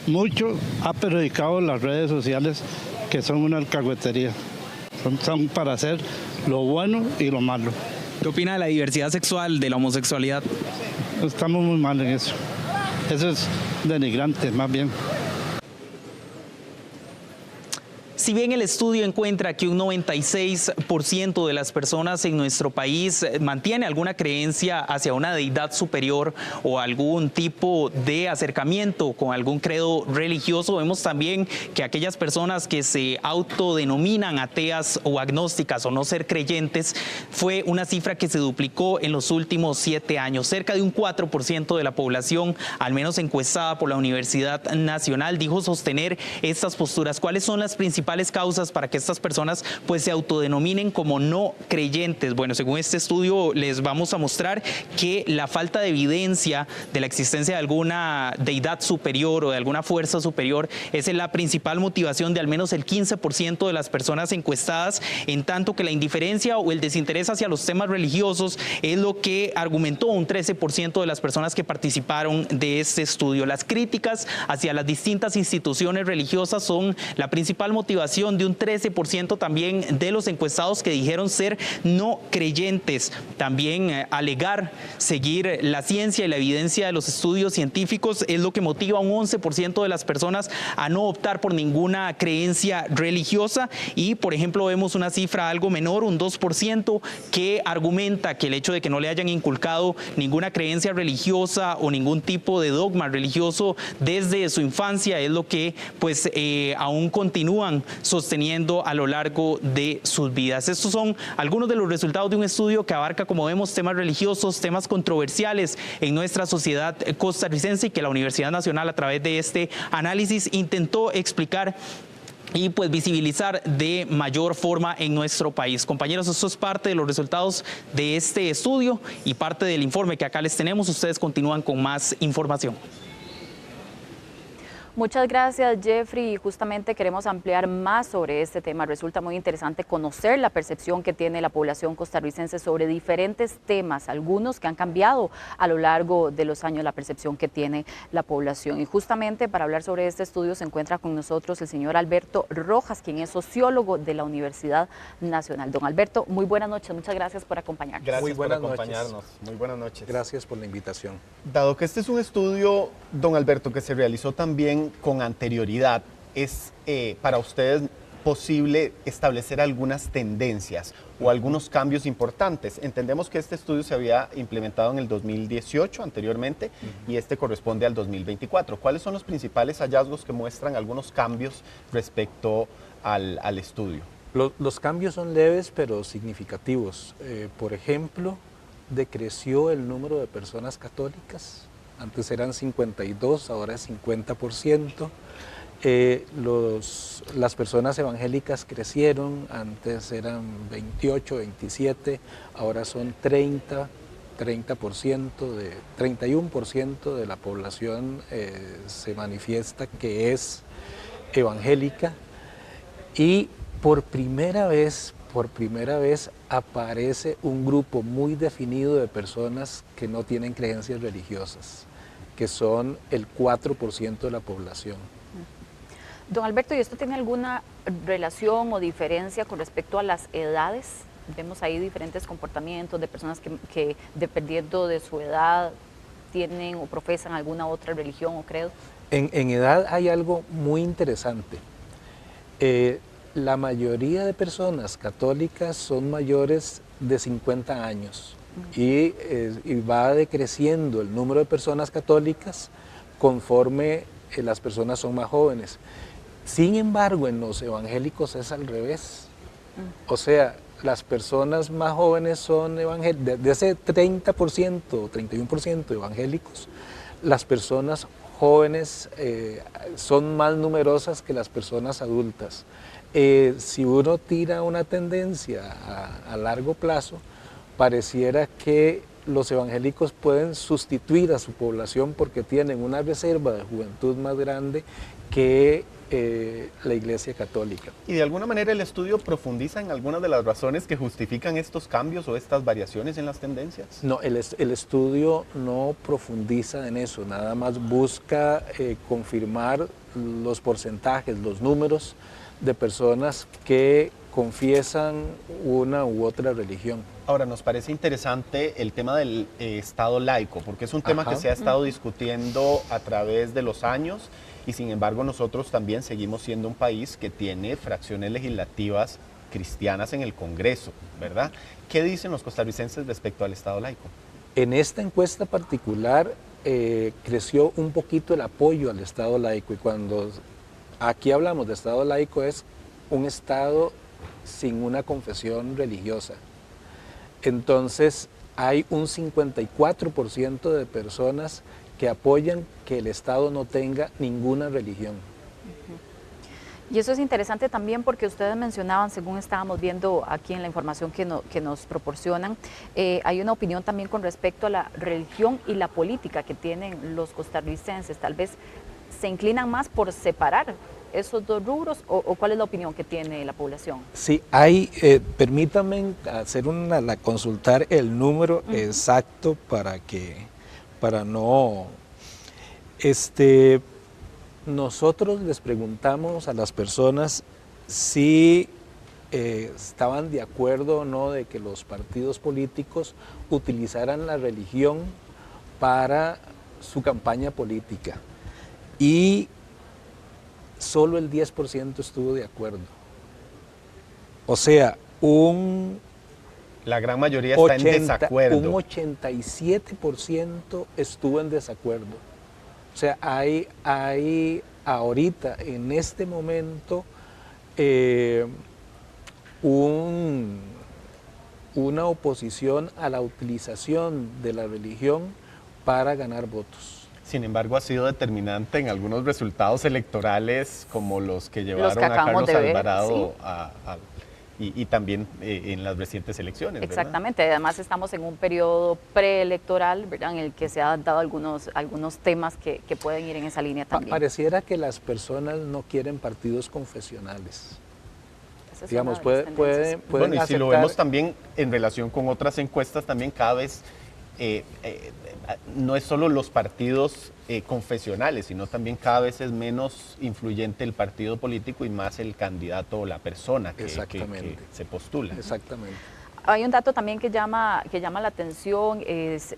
mucho ha perjudicado las redes sociales, que son una alcahuetería. Son para hacer lo bueno y lo malo. ¿Qué opina de la diversidad sexual, de la homosexualidad? Estamos muy mal en eso. Eso es denigrante, más bien. Si bien el estudio encuentra que un 96% de las personas en nuestro país mantiene alguna creencia hacia una deidad superior o algún tipo de acercamiento con algún credo religioso, vemos también que aquellas personas que se autodenominan ateas o agnósticas o no ser creyentes, fue una cifra que se duplicó en los últimos 7 años. Cerca de un 4% de la población, al menos encuestada por la Universidad Nacional, dijo sostener estas posturas. ¿Cuáles son las principales causas para que estas personas pues se autodenominen como no creyentes? Bueno, según este estudio les vamos a mostrar que la falta de evidencia de la existencia de alguna deidad superior o de alguna fuerza superior es la principal motivación de al menos el 15% de las personas encuestadas, en tanto que la indiferencia o el desinterés hacia los temas religiosos es lo que argumentó un 13% de las personas que participaron de este estudio. Las críticas hacia las distintas instituciones religiosas son la principal motivación de un 13% también de los encuestados que dijeron ser no creyentes. También alegar seguir la ciencia y la evidencia de los estudios científicos es lo que motiva a un 11% de las personas a no optar por ninguna creencia religiosa. Y, por ejemplo, vemos una cifra algo menor, un 2%, que argumenta que el hecho de que no le hayan inculcado ninguna creencia religiosa o ningún tipo de dogma religioso desde su infancia es lo que pues aún continúan sosteniendo a lo largo de sus vidas. Estos son algunos de los resultados de un estudio que abarca, como vemos, temas religiosos, temas controversiales en nuestra sociedad costarricense, y que la Universidad Nacional, a través de este análisis, intentó explicar y pues visibilizar de mayor forma en nuestro país. Compañeros, esto es parte de los resultados de este estudio y parte del informe que acá les tenemos. Ustedes continúan con más información. Muchas gracias, Jeffrey. Y justamente queremos ampliar más sobre este tema. Resulta muy interesante conocer la percepción que tiene la población costarricense sobre diferentes temas, algunos que han cambiado a lo largo de los años, la percepción que tiene la población. Y justamente para hablar sobre este estudio se encuentra con nosotros el señor Alberto Rojas, quien es sociólogo de la Universidad Nacional. Don Alberto, muy buenas noches. Muchas gracias por acompañarnos. Gracias por acompañarnos. Muy buenas noches. Gracias por la invitación. Dado que este es un estudio, don Alberto, que se realizó también con anterioridad, ¿es para ustedes posible establecer algunas tendencias o algunos cambios importantes? Entendemos que este estudio se había implementado en el 2018 anteriormente y este corresponde al 2024. ¿Cuáles son los principales hallazgos que muestran algunos cambios respecto al estudio? Los cambios son leves pero significativos. Por ejemplo, decreció el número de personas católicas. Antes eran 52, ahora es 50%. Las personas evangélicas crecieron, antes eran 28, 27, ahora son 31% de la población se manifiesta que es evangélica. Y por primera vez, por primera vez aparece un grupo muy definido de personas que no tienen creencias religiosas, que son el 4% de la población. Don Alberto, ¿y esto tiene alguna relación o diferencia con respecto a las edades? Vemos ahí diferentes comportamientos de personas que dependiendo de su edad tienen o profesan alguna otra religión o credo. En edad hay algo muy interesante. La mayoría de personas católicas son mayores de 50 años y va decreciendo el número de personas católicas conforme las personas son más jóvenes. Sin embargo, en los evangélicos es al revés. O sea, las personas más jóvenes son evangélicos. De ese 30% o 31% evangélicos, las personas jóvenes son más numerosas que las personas adultas. Si uno tira una tendencia a largo plazo, pareciera que los evangélicos pueden sustituir a su población porque tienen una reserva de juventud más grande que la Iglesia Católica. Y de alguna manera el estudio profundiza en algunas de las razones que justifican estos cambios o estas variaciones en las tendencias. No, el estudio no profundiza en eso, nada más busca confirmar los porcentajes, los números de personas que confiesan una u otra religión. Ahora, nos parece interesante el tema del Estado laico, porque es un tema que se ha estado discutiendo a través de los años y sin embargo nosotros también seguimos siendo un país que tiene fracciones legislativas cristianas en el Congreso, ¿verdad? ¿Qué dicen los costarricenses respecto al Estado laico? En esta encuesta particular creció un poquito el apoyo al Estado laico y cuando aquí hablamos de Estado laico es un Estado sin una confesión religiosa. Entonces hay un 54% de personas que apoyan que el Estado no tenga ninguna religión. Y eso es interesante también porque ustedes mencionaban, según estábamos viendo aquí en la información que nos proporcionan, hay una opinión también con respecto a la religión y la política que tienen los costarricenses. Tal vez se inclinan más por separar esos dos rubros o cuál es la opinión que tiene la población. Sí, permítanme hacer consultar el número exacto para no... Nosotros les preguntamos a las personas si estaban de acuerdo o no de que los partidos políticos utilizaran la religión para su campaña política y solo el 10% estuvo de acuerdo. O sea, la gran mayoría está en desacuerdo. Un 87% estuvo en desacuerdo. O sea, hay ahorita, en este momento, una oposición a la utilización de la religión para ganar votos. Sin embargo, ha sido determinante en algunos resultados electorales como los que llevaron a Carlos Alvarado y también en las recientes elecciones. Exactamente, ¿verdad? Además estamos en un periodo preelectoral, ¿verdad?, en el que se han dado algunos temas que pueden ir en esa línea también. Pareciera que las personas no quieren partidos confesionales. Digamos, pueden bueno, y si lo vemos también en relación con otras encuestas, también cada vez no es solo los partidos confesionales, sino también cada vez es menos influyente el partido político y más el candidato o la persona que se postula. Exactamente. Hay un dato también que llama la atención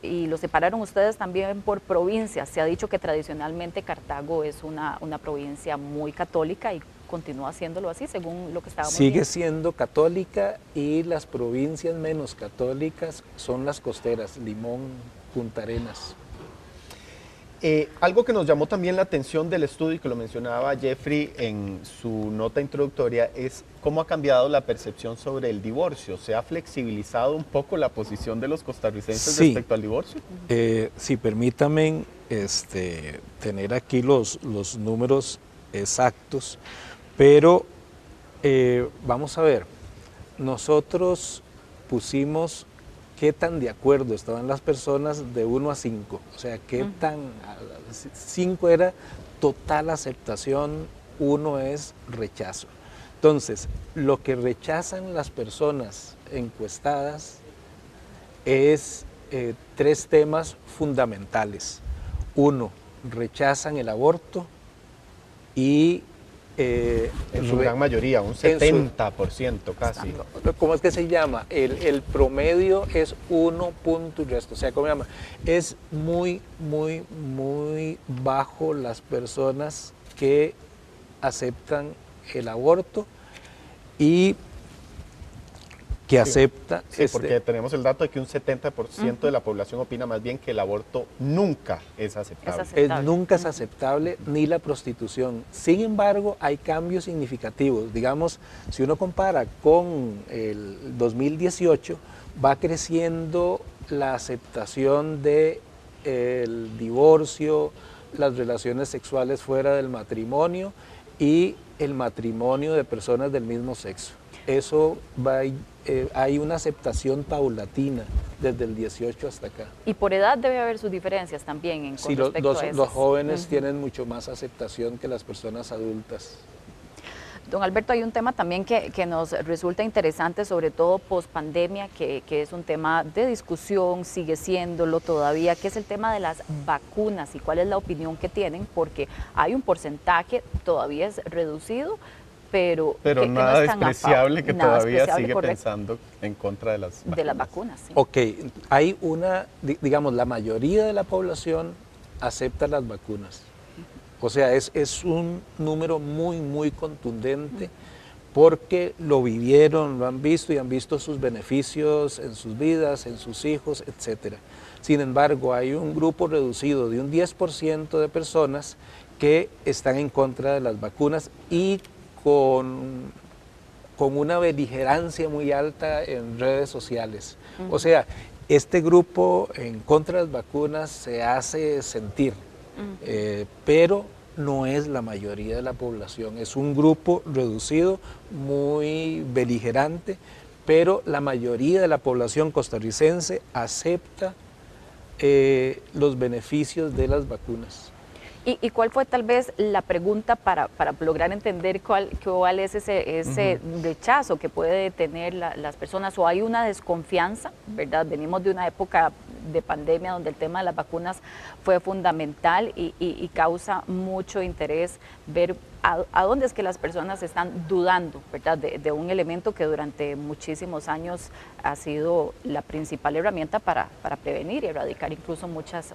y lo separaron ustedes también por provincias. Se ha dicho que tradicionalmente Cartago es una provincia muy católica y continúa siéndolo así, según lo que estábamos viendo. Sigue siendo católica y las provincias menos católicas son las costeras, Limón, Punta Arenas. Algo que nos llamó también la atención del estudio y que lo mencionaba Jeffrey en su nota introductoria es cómo ha cambiado la percepción sobre el divorcio. ¿Se ha flexibilizado un poco la posición de los costarricenses respecto al divorcio? Sí, permítame tener aquí los números exactos, pero vamos a ver, nosotros pusimos qué tan de acuerdo estaban las personas de 1 a 5, o sea, qué tan... 5 era total aceptación, 1 es rechazo. Entonces, lo que rechazan las personas encuestadas es 3 temas fundamentales. 1, rechazan el aborto y en su gran mayoría, un 70% casi. ¿Cómo es que se llama? El promedio es 1 punto y resto. O sea, ¿cómo se llama? Es muy, muy, muy bajo las personas que aceptan el aborto y que acepta... Sí, porque tenemos el dato de que un 70% de la población opina más bien que el aborto nunca es aceptable. Nunca es aceptable, ni la prostitución. Sin embargo, hay cambios significativos. Digamos, si uno compara con el 2018, va creciendo la aceptación del divorcio, las relaciones sexuales fuera del matrimonio y el matrimonio de personas del mismo sexo. Eso hay una aceptación paulatina desde el 18 hasta acá. Y por edad debe haber sus diferencias también con respecto a eso. Los jóvenes tienen mucho más aceptación que las personas adultas. Don Alberto, hay un tema también que nos resulta interesante, sobre todo post pandemia, que es un tema de discusión, sigue siéndolo todavía, que es el tema de las vacunas y cuál es la opinión que tienen, porque hay un porcentaje, todavía es reducido, pero nada no es tan despreciable que todavía sigue correcto, pensando en contra de las vacunas. Sí. Ok, hay digamos, la mayoría de la población acepta las vacunas. O sea, es un número muy, muy contundente porque lo vivieron, lo han visto y han visto sus beneficios en sus vidas, en sus hijos, etc. Sin embargo, hay un grupo reducido de un 10% de personas que están en contra de las vacunas y con una beligerancia muy alta en redes sociales. O sea, este grupo en contra de las vacunas se hace sentir, pero no es la mayoría de la población, es un grupo reducido, muy beligerante, pero la mayoría de la población costarricense acepta los beneficios de las vacunas. ¿Y cuál fue tal vez la pregunta para lograr entender cuál es ese rechazo que puede tener las personas? ¿O hay una desconfianza, verdad? Venimos de una época de pandemia donde el tema de las vacunas fue fundamental y causa mucho interés ver a dónde es que las personas están dudando, ¿verdad? De un elemento que durante muchísimos años ha sido la principal herramienta para prevenir y erradicar incluso muchas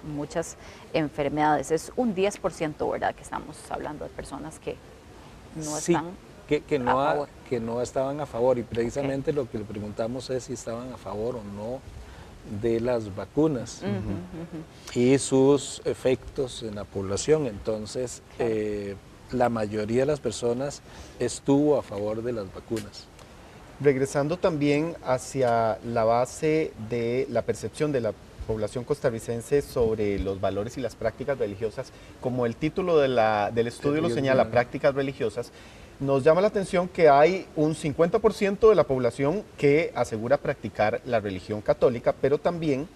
enfermedades. Es un 10%, ¿verdad? Que estamos hablando de personas que no están a favor. Que no estaban a favor, y precisamente lo que le preguntamos es si estaban a favor o no de las vacunas y sus efectos en la población. Entonces, la mayoría de las personas estuvo a favor de las vacunas. Regresando también hacia la base de la percepción de la población costarricense sobre los valores y las prácticas religiosas, como el título del estudio lo señala, prácticas religiosas, nos llama la atención que hay un 50% de la población que asegura practicar la religión católica, pero también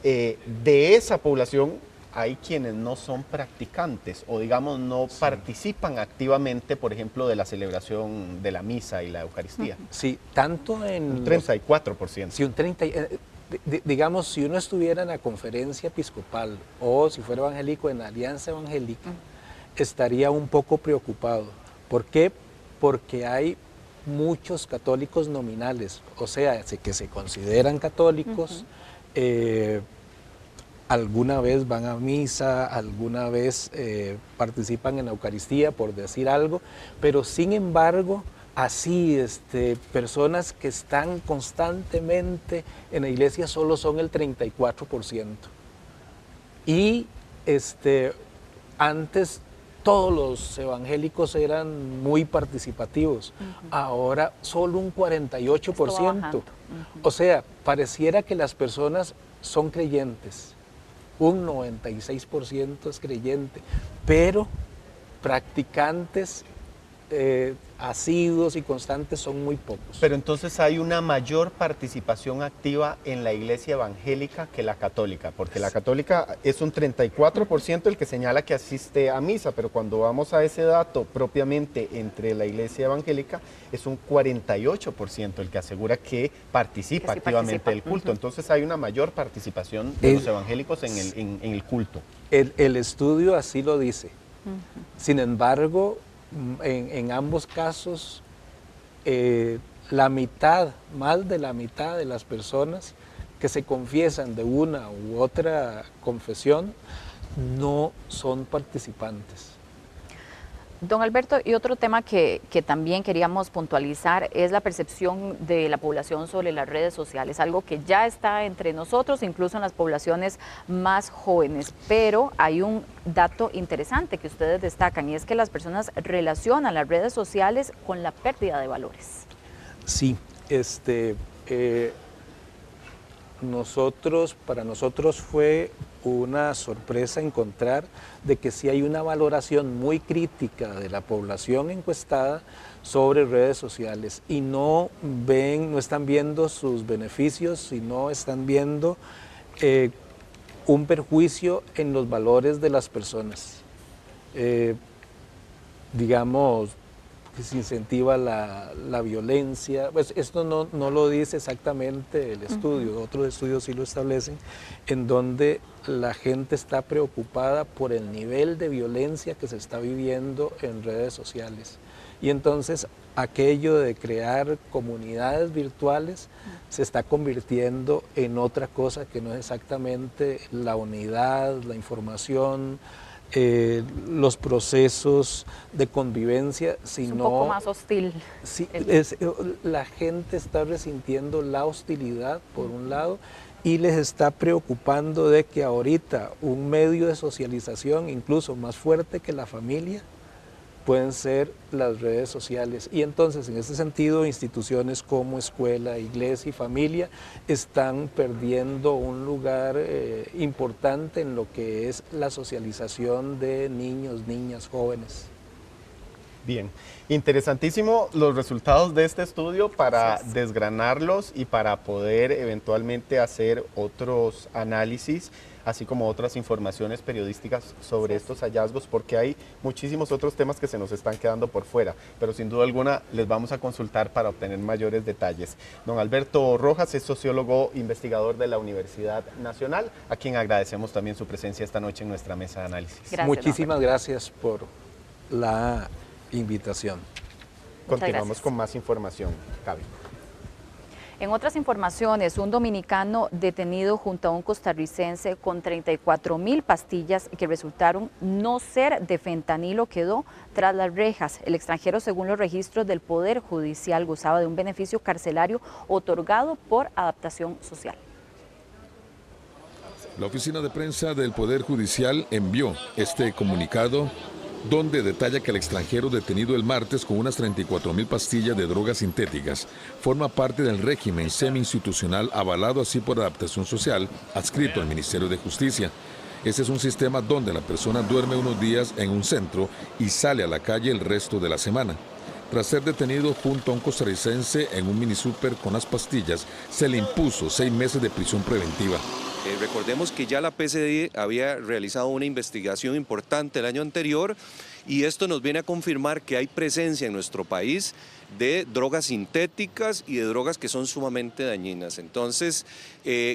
de esa población hay quienes no son practicantes o digamos no participan activamente, por ejemplo, de la celebración de la misa y la Eucaristía. Sí, tanto en... Un 34%. Sí, un 30%. Digamos, si uno estuviera en la conferencia episcopal o si fuera evangélico en la Alianza Evangélica, estaría un poco preocupado. ¿Por qué? Porque hay muchos católicos nominales, o sea, que se consideran católicos, alguna vez van a misa, alguna vez participan en la Eucaristía, por decir algo, pero sin embargo, así, personas que están constantemente en la iglesia solo son el 34%. Y antes todos los evangélicos eran muy participativos, ahora solo un 48%. O sea, pareciera que las personas son creyentes, un 96% es creyente, pero practicantes asiduos y constantes son muy pocos. Pero entonces hay una mayor participación activa en la iglesia evangélica que la católica, porque la católica es un 34% el que señala que asiste a misa, pero cuando vamos a ese dato propiamente entre la iglesia evangélica, es un 48% el que asegura que participa activamente del culto. Entonces hay una mayor participación de los evangélicos en el culto. El estudio así lo dice. Sin embargo, en ambos casos, la mitad, más de la mitad de las personas que se confiesan de una u otra confesión no son participantes. Don Alberto, y otro tema que también queríamos puntualizar es la percepción de la población sobre las redes sociales, algo que ya está entre nosotros, incluso en las poblaciones más jóvenes, pero hay un dato interesante que ustedes destacan y es que las personas relacionan las redes sociales con la pérdida de valores. Sí, para nosotros fue una sorpresa encontrar de que sí hay una valoración muy crítica de la población encuestada sobre redes sociales y no están viendo sus beneficios, sino están viendo un perjuicio en los valores de las personas. Digamos, que se incentiva la violencia. Pues esto no lo dice exactamente el estudio, otros estudios sí lo establecen, en donde la gente está preocupada por el nivel de violencia que se está viviendo en redes sociales. Y entonces aquello de crear comunidades virtuales se está convirtiendo en otra cosa que no es exactamente la unidad, la información, los procesos de convivencia, sino... Es un poco más hostil. Sí, la gente está resintiendo la hostilidad, por un lado, y les está preocupando de que ahorita un medio de socialización, incluso más fuerte que la familia, pueden ser las redes sociales. Y entonces, en ese sentido, instituciones como escuela, iglesia y familia están perdiendo un lugar importante en lo que es la socialización de niños, niñas, jóvenes. Bien, interesantísimo los resultados de este estudio para desgranarlos y para poder eventualmente hacer otros análisis, así como otras informaciones periodísticas sobre estos hallazgos, porque hay muchísimos otros temas que se nos están quedando por fuera, pero sin duda alguna les vamos a consultar para obtener mayores detalles. Don Alberto Rojas es sociólogo investigador de la Universidad Nacional, a quien agradecemos también su presencia esta noche en nuestra mesa de análisis. Gracias, muchísimas gracias por la invitación. Continuamos con más información, Gaby. En otras informaciones, un dominicano detenido junto a un costarricense con 34.000 pastillas que resultaron no ser de fentanilo quedó tras las rejas. El extranjero, según los registros del Poder Judicial, gozaba de un beneficio carcelario otorgado por adaptación social. La oficina de prensa del Poder Judicial envió este comunicado donde detalla que el extranjero detenido el martes con unas 34.000 pastillas de drogas sintéticas forma parte del régimen semi-institucional avalado así por adaptación social, adscrito al Ministerio de Justicia. Ese es un sistema donde la persona duerme unos días en un centro y sale a la calle el resto de la semana. Tras ser detenido junto a un costarricense en un minisúper con las pastillas, se le impuso 6 meses de prisión preventiva. Recordemos que ya la PCD había realizado una investigación importante el año anterior y esto nos viene a confirmar que hay presencia en nuestro país de drogas sintéticas y de drogas que son sumamente dañinas. Entonces,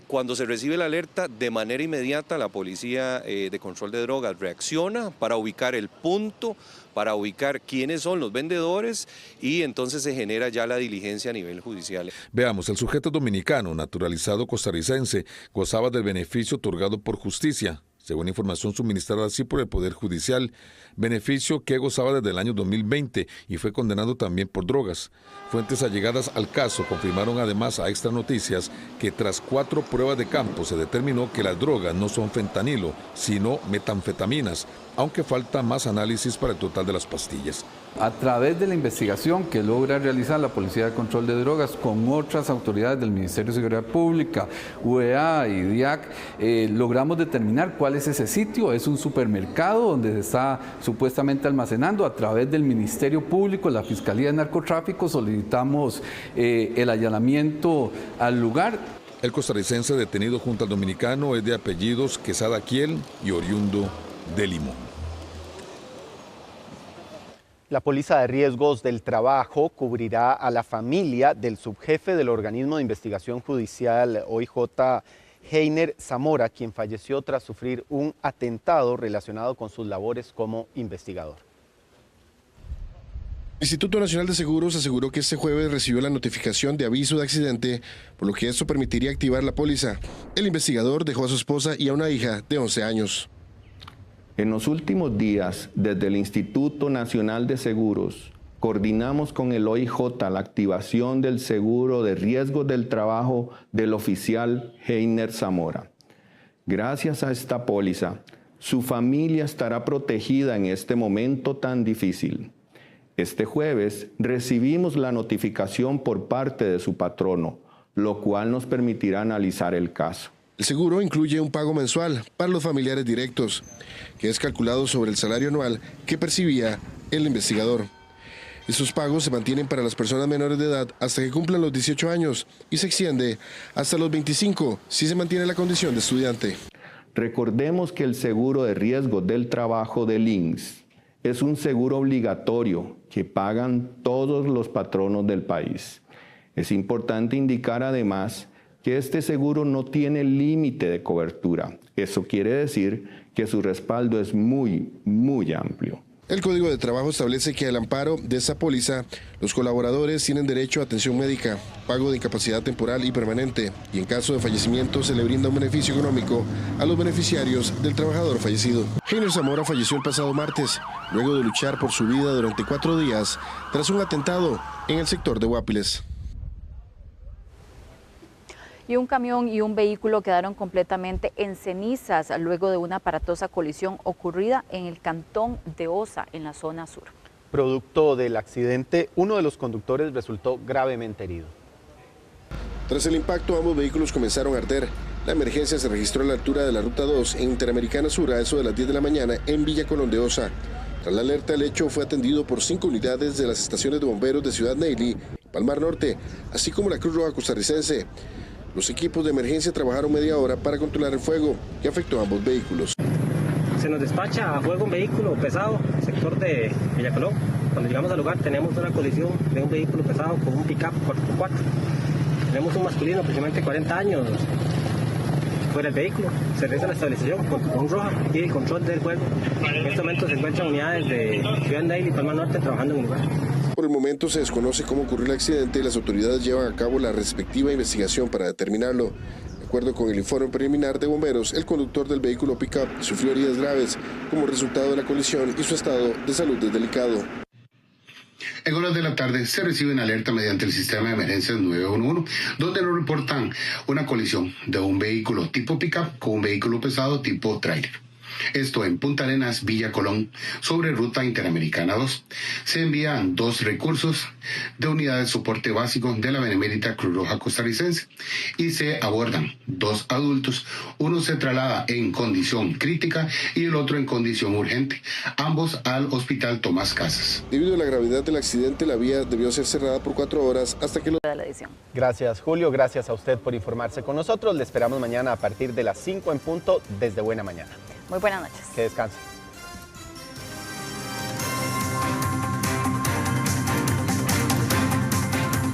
cuando se recibe la alerta, de manera inmediata la Policía de Control de Drogas reacciona para ubicar el punto, para ubicar quiénes son los vendedores y entonces se genera ya la diligencia a nivel judicial. Veamos, el sujeto dominicano, naturalizado costarricense, gozaba del beneficio otorgado por justicia, según información suministrada así por el Poder Judicial, beneficio que gozaba desde el año 2020 y fue condenado también por drogas. Fuentes allegadas al caso confirmaron además a Extra Noticias que tras 4 pruebas de campo se determinó que las drogas no son fentanilo, sino metanfetaminas, aunque falta más análisis para el total de las pastillas. A través de la investigación que logra realizar la Policía de Control de Drogas con otras autoridades del Ministerio de Seguridad Pública, UEA y DIAC, logramos determinar cuál es ese sitio. Es un supermercado donde se está supuestamente almacenando. A través del Ministerio Público, la Fiscalía de Narcotráfico, solicitamos el allanamiento al lugar. El costarricense detenido junto al dominicano es de apellidos Quesada Kiel y oriundo de Limón. La póliza de riesgos del trabajo cubrirá a la familia del subjefe del organismo de investigación judicial OIJ, Heiner Zamora, quien falleció tras sufrir un atentado relacionado con sus labores como investigador. El Instituto Nacional de Seguros aseguró que este jueves recibió la notificación de aviso de accidente, por lo que esto permitiría activar la póliza. El investigador dejó a su esposa y a una hija de 11 años. En los últimos días, desde el Instituto Nacional de Seguros, coordinamos con el OIJ la activación del seguro de riesgos del trabajo del oficial Heiner Zamora. Gracias a esta póliza, su familia estará protegida en este momento tan difícil. Este jueves recibimos la notificación por parte de su patrono, lo cual nos permitirá analizar el caso. El seguro incluye un pago mensual para los familiares directos, que es calculado sobre el salario anual que percibía el investigador. Esos pagos se mantienen para las personas menores de edad hasta que cumplan los 18 años y se extiende hasta los 25 si se mantiene la condición de estudiante. Recordemos que el seguro de riesgo del trabajo del INSS es un seguro obligatorio que pagan todos los patronos del país. Es importante indicar además que este seguro no tiene límite de cobertura. Eso quiere decir que su respaldo es muy amplio. El Código de Trabajo establece que al amparo de esta póliza, los colaboradores tienen derecho a atención médica, pago de incapacidad temporal y permanente, y en caso de fallecimiento se le brinda un beneficio económico a los beneficiarios del trabajador fallecido. Heiner Zamora falleció el pasado martes, luego de luchar por su vida durante 4 días tras un atentado en el sector de Guapiles. Y un camión y un vehículo quedaron completamente en cenizas luego de una aparatosa colisión ocurrida en el cantón de Osa, en la zona sur. Producto del accidente, uno de los conductores resultó gravemente herido. Tras el impacto, ambos vehículos comenzaron a arder. La emergencia se registró a la altura de la Ruta 2 en Interamericana Sur a eso de las 10 de la mañana en Villa Colón de Osa. Tras la alerta, el hecho fue atendido por 5 unidades de las estaciones de bomberos de Ciudad Neyli y Palmar Norte, así como la Cruz Roja Costarricense. Los equipos de emergencia trabajaron media hora para controlar el fuego que afectó a ambos vehículos. Se nos despacha a fuego un vehículo pesado, sector de Villa Colón. Cuando llegamos al lugar tenemos una colisión de un vehículo pesado con un pick-up 4x4. Tenemos un masculino aproximadamente 40 años fuera del vehículo. Se realiza la estabilización con Roja y el control del fuego. En este momento se encuentran unidades de Ciudad Neyli y Palmar Norte trabajando en el lugar. Por el momento se desconoce cómo ocurrió el accidente y las autoridades llevan a cabo la respectiva investigación para determinarlo. De acuerdo con el informe preliminar de bomberos, el conductor del vehículo pick-up sufrió heridas graves como resultado de la colisión y su estado de salud es delicado. En horas de la tarde se recibe una alerta mediante el sistema de emergencias 911, donde nos reportan una colisión de un vehículo tipo pick-up con un vehículo pesado tipo trailer. Esto en Punta Arenas, Villa Colón, sobre Ruta Interamericana 2. Se envían 2 recursos de unidad de soporte básico de la Benemérita Cruz Roja Costarricense y se abordan 2 adultos. Uno se traslada en condición crítica y el otro en condición urgente, ambos al Hospital Tomás Casas. Debido a la gravedad del accidente, la vía debió ser cerrada por 4 horas hasta que Gracias, Julio. Gracias a usted por informarse con nosotros. Le esperamos mañana a partir de las 5 en punto desde Buena Mañana. Muy buenas noches. Que descanse.